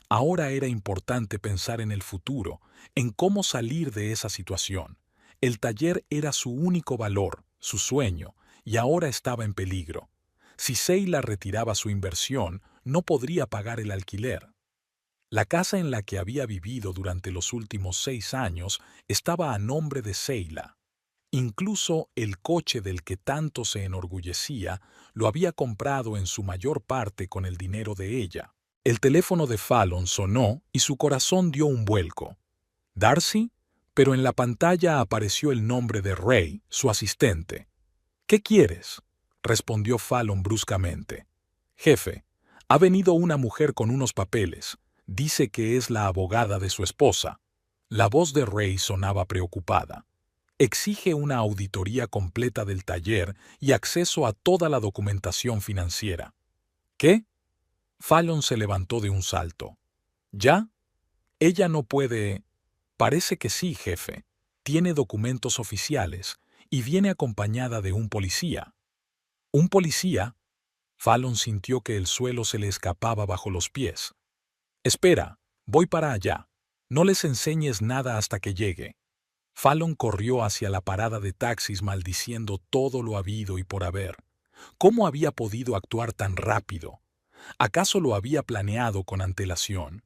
Ahora era importante pensar en el futuro, en cómo salir de esa situación. El taller era su único valor, su sueño, y ahora estaba en peligro. Si Sheila retiraba su inversión, no podría pagar el alquiler. La casa en la que había vivido durante los últimos 6 años estaba a nombre de Sheila. Incluso el coche del que tanto se enorgullecía lo había comprado en su mayor parte con el dinero de ella. El teléfono de Fallon sonó y su corazón dio un vuelco. ¿Darcy? Pero en la pantalla apareció el nombre de Ray, su asistente. «¿Qué quieres?», respondió Fallon bruscamente. «Jefe, ha venido una mujer con unos papeles. Dice que es la abogada de su esposa». La voz de Ray sonaba preocupada. «Exige una auditoría completa del taller y acceso a toda la documentación financiera». «¿Qué?». Fallon se levantó de un salto. «¿Ya? Ella no puede...». «Parece que sí, jefe. Tiene documentos oficiales y viene acompañada de un policía». «¿Un policía?». Fallon sintió que el suelo se le escapaba bajo los pies. «Espera, voy para allá. No les enseñes nada hasta que llegue». Fallon corrió hacia la parada de taxis maldiciendo todo lo habido y por haber. ¿Cómo había podido actuar tan rápido? ¿Acaso lo había planeado con antelación?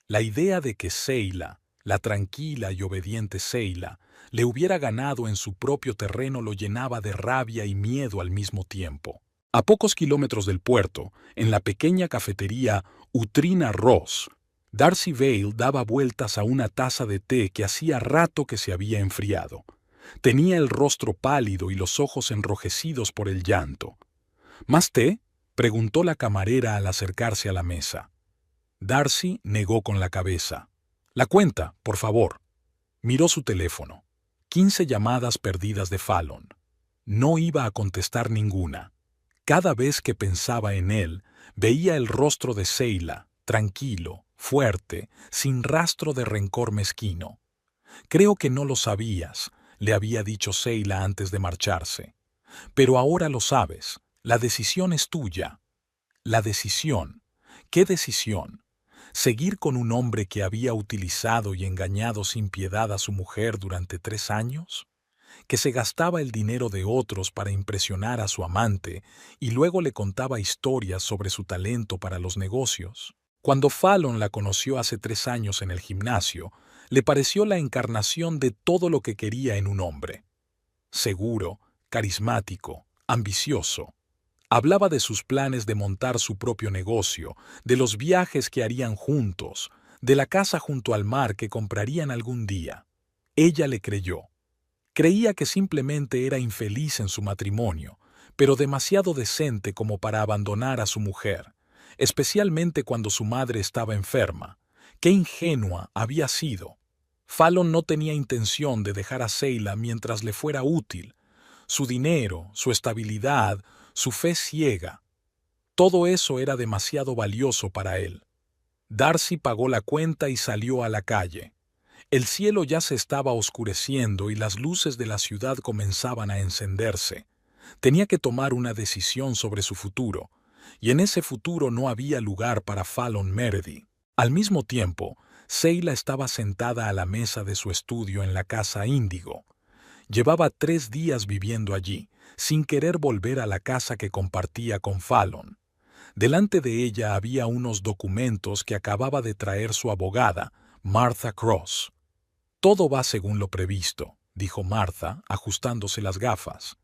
La idea de que Sheila, la tranquila y obediente Sheila, le hubiera ganado en su propio terreno lo llenaba de rabia y miedo al mismo tiempo. A pocos kilómetros del puerto, en la pequeña cafetería Utrina Ross, Darcy Vale daba vueltas a una taza de té que hacía rato que se había enfriado. Tenía el rostro pálido y los ojos enrojecidos por el llanto. «¿Más té?», preguntó la camarera al acercarse a la mesa. Darcy negó con la cabeza. «La cuenta, por favor». Miró su teléfono. 15 llamadas perdidas de Fallon. No iba a contestar ninguna. Cada vez que pensaba en él, veía el rostro de Sheila, tranquilo, fuerte, sin rastro de rencor mezquino. «Creo que no lo sabías», le había dicho Sheila antes de marcharse. «Pero ahora lo sabes. La decisión es tuya». La decisión. ¿Qué decisión? ¿Seguir con un hombre que había utilizado y engañado sin piedad a su mujer durante 3 años? que se gastaba el dinero de otros para impresionar a su amante y luego le contaba historias sobre su talento para los negocios. Cuando Fallon la conoció hace 3 años en el gimnasio, le pareció la encarnación de todo lo que quería en un hombre. Seguro, carismático, ambicioso. Hablaba de sus planes de montar su propio negocio, de los viajes que harían juntos, de la casa junto al mar que comprarían algún día. Ella le creyó. Creía que simplemente era infeliz en su matrimonio, pero demasiado decente como para abandonar a su mujer, especialmente cuando su madre estaba enferma. Qué ingenua había sido. Fallon no tenía intención de dejar a Seila mientras le fuera útil. Su dinero, su estabilidad, su fe ciega. Todo eso era demasiado valioso para él. Darcy pagó la cuenta y salió a la calle. El cielo ya se estaba oscureciendo y las luces de la ciudad comenzaban a encenderse. Tenía que tomar una decisión sobre su futuro, y en ese futuro no había lugar para Fallon Meredith. Al mismo tiempo, Seila estaba sentada a la mesa de su estudio en la casa Índigo. Llevaba 3 días viviendo allí, sin querer volver a la casa que compartía con Fallon. Delante de ella había unos documentos que acababa de traer su abogada, Martha Cross. «Todo va según lo previsto», dijo Martha, ajustándose las gafas.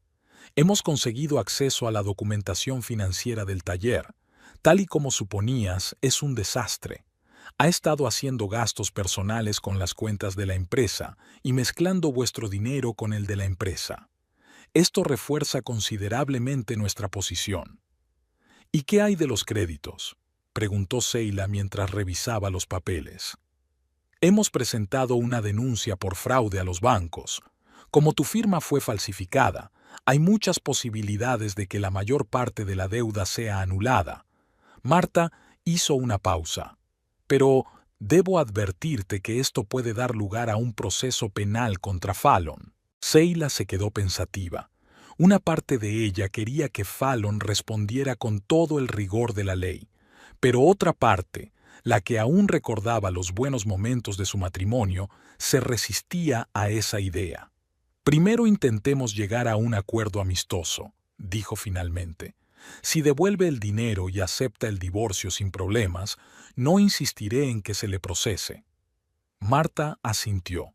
«Hemos conseguido acceso a la documentación financiera del taller. Tal y como suponías, es un desastre. Ha estado haciendo gastos personales con las cuentas de la empresa y mezclando vuestro dinero con el de la empresa. Esto refuerza considerablemente nuestra posición». «¿Y qué hay de los créditos?», preguntó Seila mientras revisaba los papeles. «Hemos presentado una denuncia por fraude a los bancos. Como tu firma fue falsificada, hay muchas posibilidades de que la mayor parte de la deuda sea anulada». Martha hizo una pausa. «Pero debo advertirte que esto puede dar lugar a un proceso penal contra Fallon». Seila se quedó pensativa. Una parte de ella quería que Fallon respondiera con todo el rigor de la ley, pero otra parte, la que aún recordaba los buenos momentos de su matrimonio, se resistía a esa idea. «Primero intentemos llegar a un acuerdo amistoso», dijo finalmente. «Si devuelve el dinero y acepta el divorcio sin problemas, no insistiré en que se le procese». Martha asintió.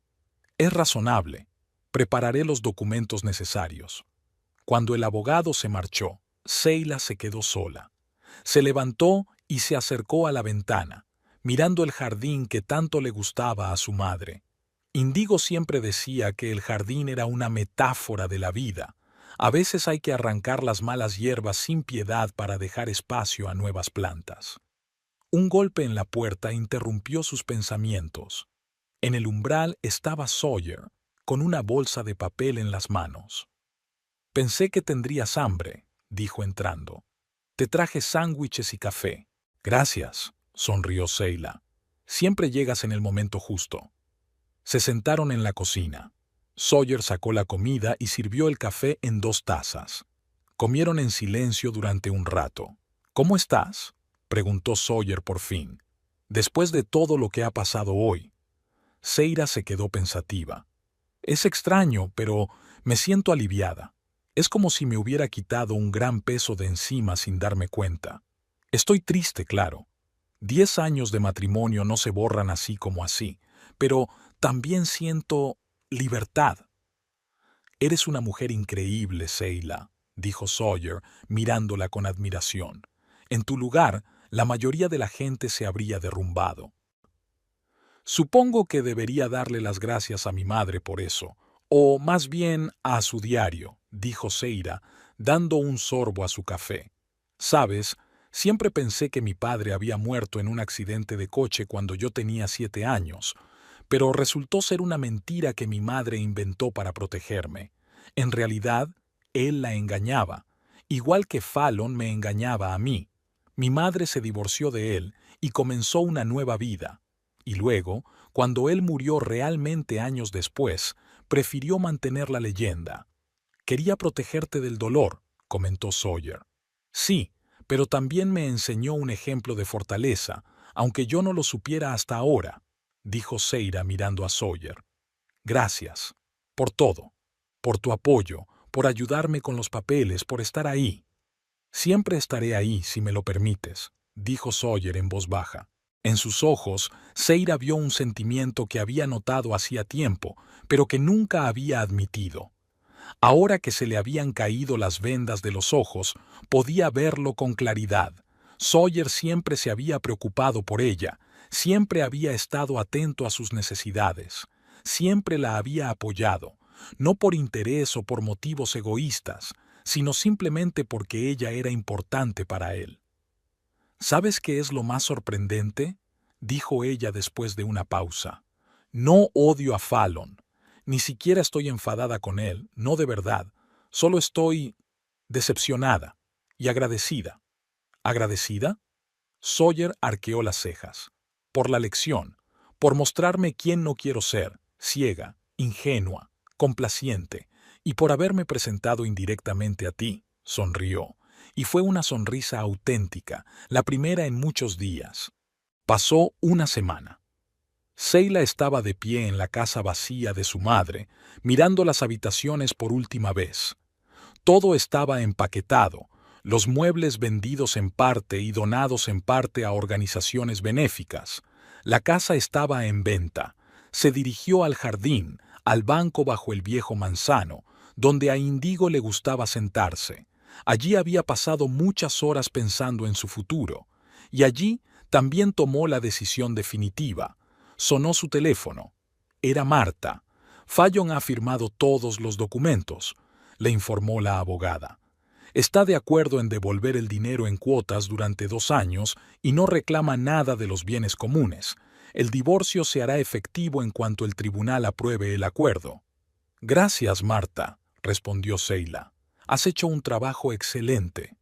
«Es razonable. Prepararé los documentos necesarios». Cuando el abogado se marchó, Seila se quedó sola. Se levantó y se acercó a la ventana, mirando el jardín que tanto le gustaba a su madre. Índigo siempre decía que el jardín era una metáfora de la vida. A veces hay que arrancar las malas hierbas sin piedad para dejar espacio a nuevas plantas. Un golpe en la puerta interrumpió sus pensamientos. En el umbral estaba Sawyer, con una bolsa de papel en las manos. «Pensé que tendrías hambre», dijo entrando. «Te traje sándwiches y café». «Gracias», sonrió Seila. «Siempre llegas en el momento justo». Se sentaron en la cocina. Sawyer sacó la comida y sirvió el café en 2 tazas. Comieron en silencio durante un rato. «¿Cómo estás?», preguntó Sawyer por fin. «Después de todo lo que ha pasado hoy». Seila se quedó pensativa. «Es extraño, pero me siento aliviada. Es como si me hubiera quitado un gran peso de encima sin darme cuenta. Estoy triste, claro. 10 años de matrimonio no se borran así como así, pero también siento libertad». «Eres una mujer increíble, Seila», dijo Sawyer, mirándola con admiración. «En tu lugar, la mayoría de la gente se habría derrumbado». «Supongo que debería darle las gracias a mi madre por eso, o más bien a su diario», dijo Seila, dando un sorbo a su café. «Sabes, siempre pensé que mi padre había muerto en un accidente de coche cuando yo tenía 7 años, pero resultó ser una mentira que mi madre inventó para protegerme. En realidad, él la engañaba, igual que Fallon me engañaba a mí. Mi madre se divorció de él y comenzó una nueva vida. Y luego, cuando él murió realmente años después, prefirió mantener la leyenda». «Quería protegerte del dolor», comentó Sawyer. «Sí, pero también me enseñó un ejemplo de fortaleza, aunque yo no lo supiera hasta ahora», dijo Seila mirando a Sawyer. «Gracias. Por todo». por tu apoyo, por ayudarme con los papeles, por estar ahí. Siempre estaré ahí, si me lo permites, dijo Sawyer en voz baja. En sus ojos, Seira vio un sentimiento que había notado hacía tiempo, pero que nunca había admitido. Ahora que se le habían caído las vendas de los ojos, podía verlo con claridad. Sawyer siempre se había preocupado por ella, siempre había estado atento a sus necesidades, siempre la había apoyado, no por interés o por motivos egoístas, sino simplemente porque ella era importante para él. ¿Sabes qué es lo más sorprendente?, dijo ella después de una pausa. No odio a Fallon. Ni siquiera estoy enfadada con él, no de verdad. Solo estoy decepcionada y agradecida. ¿Agradecida? Sawyer arqueó las cejas. Por la lección, por mostrarme quién no quiero ser, ciega, ingenua, complaciente, y por haberme presentado indirectamente a ti, sonrió. Y fue una sonrisa auténtica, la primera en muchos días. Pasó una semana. Seila estaba de pie en la casa vacía de su madre, mirando las habitaciones por última vez. Todo estaba empaquetado, los muebles vendidos en parte y donados en parte a organizaciones benéficas. La casa estaba en venta. Se dirigió al jardín, al banco bajo el viejo manzano, donde a Índigo le gustaba sentarse. Allí había pasado muchas horas pensando en su futuro, y allí también tomó la decisión definitiva. Sonó su teléfono. Era Marta. Fallon ha firmado todos los documentos, le informó la abogada. Está de acuerdo en devolver el dinero en cuotas durante 2 años y no reclama nada de los bienes comunes. El divorcio se hará efectivo en cuanto el tribunal apruebe el acuerdo. Gracias, Marta, respondió Seila. Has hecho un trabajo excelente.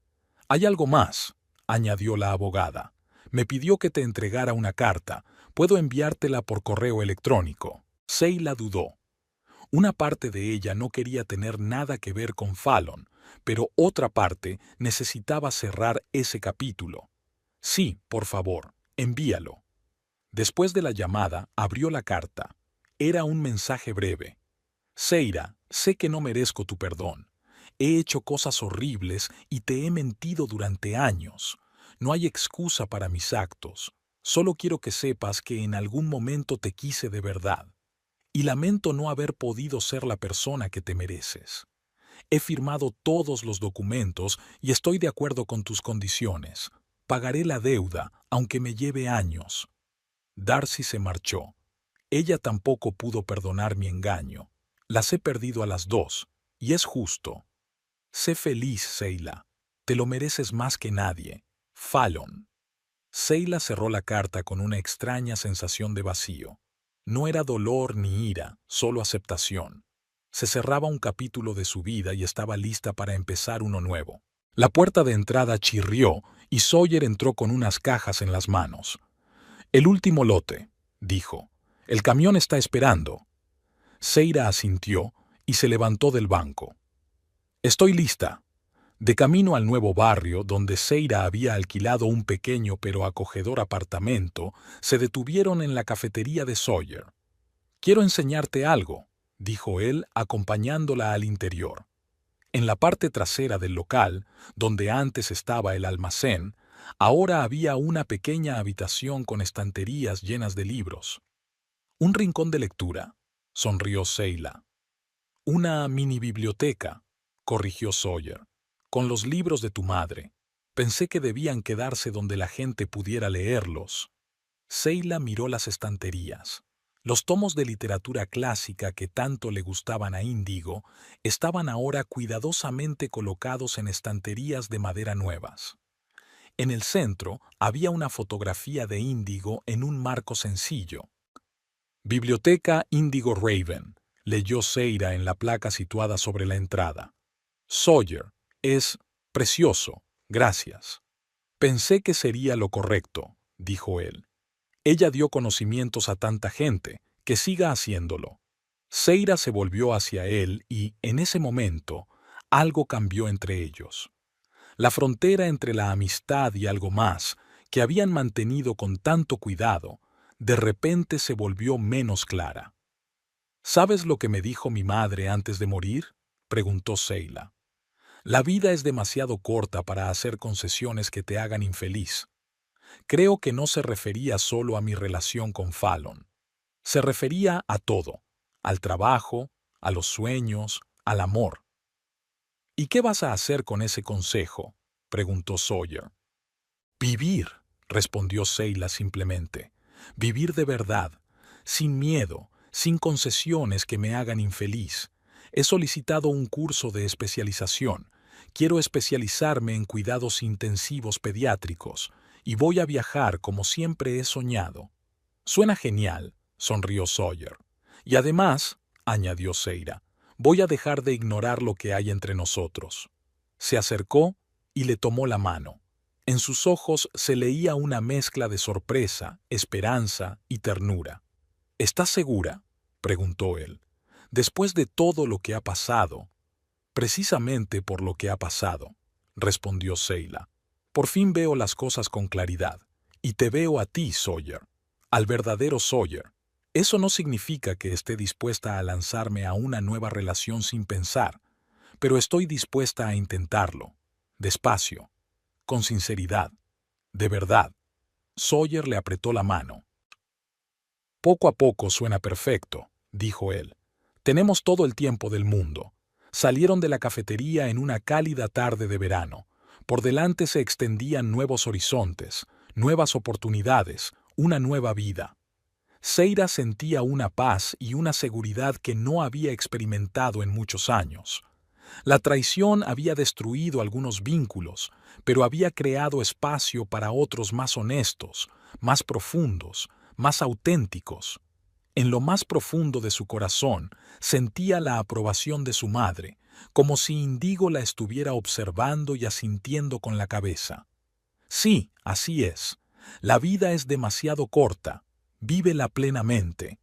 Hay algo más, añadió la abogada. Me pidió que te entregara una carta. Puedo enviártela por correo electrónico. Seila dudó. Una parte de ella no quería tener nada que ver con Fallon, pero otra parte necesitaba cerrar ese capítulo. Sí, por favor, envíalo. Después de la llamada, abrió la carta. Era un mensaje breve. Seira, sé que no merezco tu perdón. He hecho cosas horribles y te he mentido durante años. No hay excusa para mis actos. Solo quiero que sepas que en algún momento te quise de verdad. Y lamento no haber podido ser la persona que te mereces. He firmado todos los documentos y estoy de acuerdo con tus condiciones. Pagaré la deuda, aunque me lleve años. Darcy se marchó. Ella tampoco pudo perdonar mi engaño. Las he perdido a las 2, y es justo. Sé feliz, Seila. Te lo mereces más que nadie. Fallon. Seila cerró la carta con una extraña sensación de vacío. No era dolor ni ira, solo aceptación. Se cerraba un capítulo de su vida y estaba lista para empezar uno nuevo. La puerta de entrada chirrió y Sawyer entró con unas cajas en las manos. «El último lote», dijo. «El camión está esperando». Seira asintió y se levantó del banco. «Estoy lista». De camino al nuevo barrio, donde Seira había alquilado un pequeño pero acogedor apartamento, se detuvieron en la cafetería de Sawyer. «Quiero enseñarte algo», dijo él, acompañándola al interior. En la parte trasera del local, donde antes estaba el almacén, ahora había una pequeña habitación con estanterías llenas de libros. «Un rincón de lectura», sonrió Seila. «Una mini biblioteca», corrigió Sawyer. «Con los libros de tu madre. Pensé que debían quedarse donde la gente pudiera leerlos». Seila miró las estanterías. Los tomos de literatura clásica que tanto le gustaban a Índigo estaban ahora cuidadosamente colocados en estanterías de madera nuevas. En el centro había una fotografía de Índigo en un marco sencillo. «Biblioteca Índigo Raven», leyó Seira en la placa situada sobre la entrada. «Sawyer, es precioso, gracias». «Pensé que sería lo correcto», dijo él. «Ella dio conocimientos a tanta gente, que siga haciéndolo». Seira se volvió hacia él y, en ese momento, algo cambió entre ellos. La frontera entre la amistad y algo más, que habían mantenido con tanto cuidado, de repente se volvió menos clara. ¿Sabes lo que me dijo mi madre antes de morir? Preguntó Seila. La vida es demasiado corta para hacer concesiones que te hagan infeliz. Creo que no se refería solo a mi relación con Fallon. Se refería a todo, al trabajo, a los sueños, al amor. ¿Y qué vas a hacer con ese consejo?, preguntó Sawyer. Vivir, respondió Seila simplemente. Vivir de verdad, sin miedo, sin concesiones que me hagan infeliz. He solicitado un curso de especialización. Quiero especializarme en cuidados intensivos pediátricos y voy a viajar como siempre he soñado. Suena genial, sonrió Sawyer. Y además, añadió Seila, voy a dejar de ignorar lo que hay entre nosotros. Se acercó y le tomó la mano. En sus ojos se leía una mezcla de sorpresa, esperanza y ternura. ¿Estás segura?, preguntó él. Después de todo lo que ha pasado. Precisamente por lo que ha pasado, respondió Seila. Por fin veo las cosas con claridad. Y te veo a ti, Sawyer. Al verdadero Sawyer. Eso no significa que esté dispuesta a lanzarme a una nueva relación sin pensar, pero estoy dispuesta a intentarlo. Despacio. Con sinceridad. De verdad. Sawyer le apretó la mano. Poco a poco suena perfecto, dijo él. Tenemos todo el tiempo del mundo. Salieron de la cafetería en una cálida tarde de verano. Por delante se extendían nuevos horizontes, nuevas oportunidades, una nueva vida. Seila sentía una paz y una seguridad que no había experimentado en muchos años. La traición había destruido algunos vínculos, pero había creado espacio para otros más honestos, más profundos, más auténticos. En lo más profundo de su corazón sentía la aprobación de su madre, como si Indigo la estuviera observando y asintiendo con la cabeza. Sí, así es. La vida es demasiado corta. Vívela plenamente.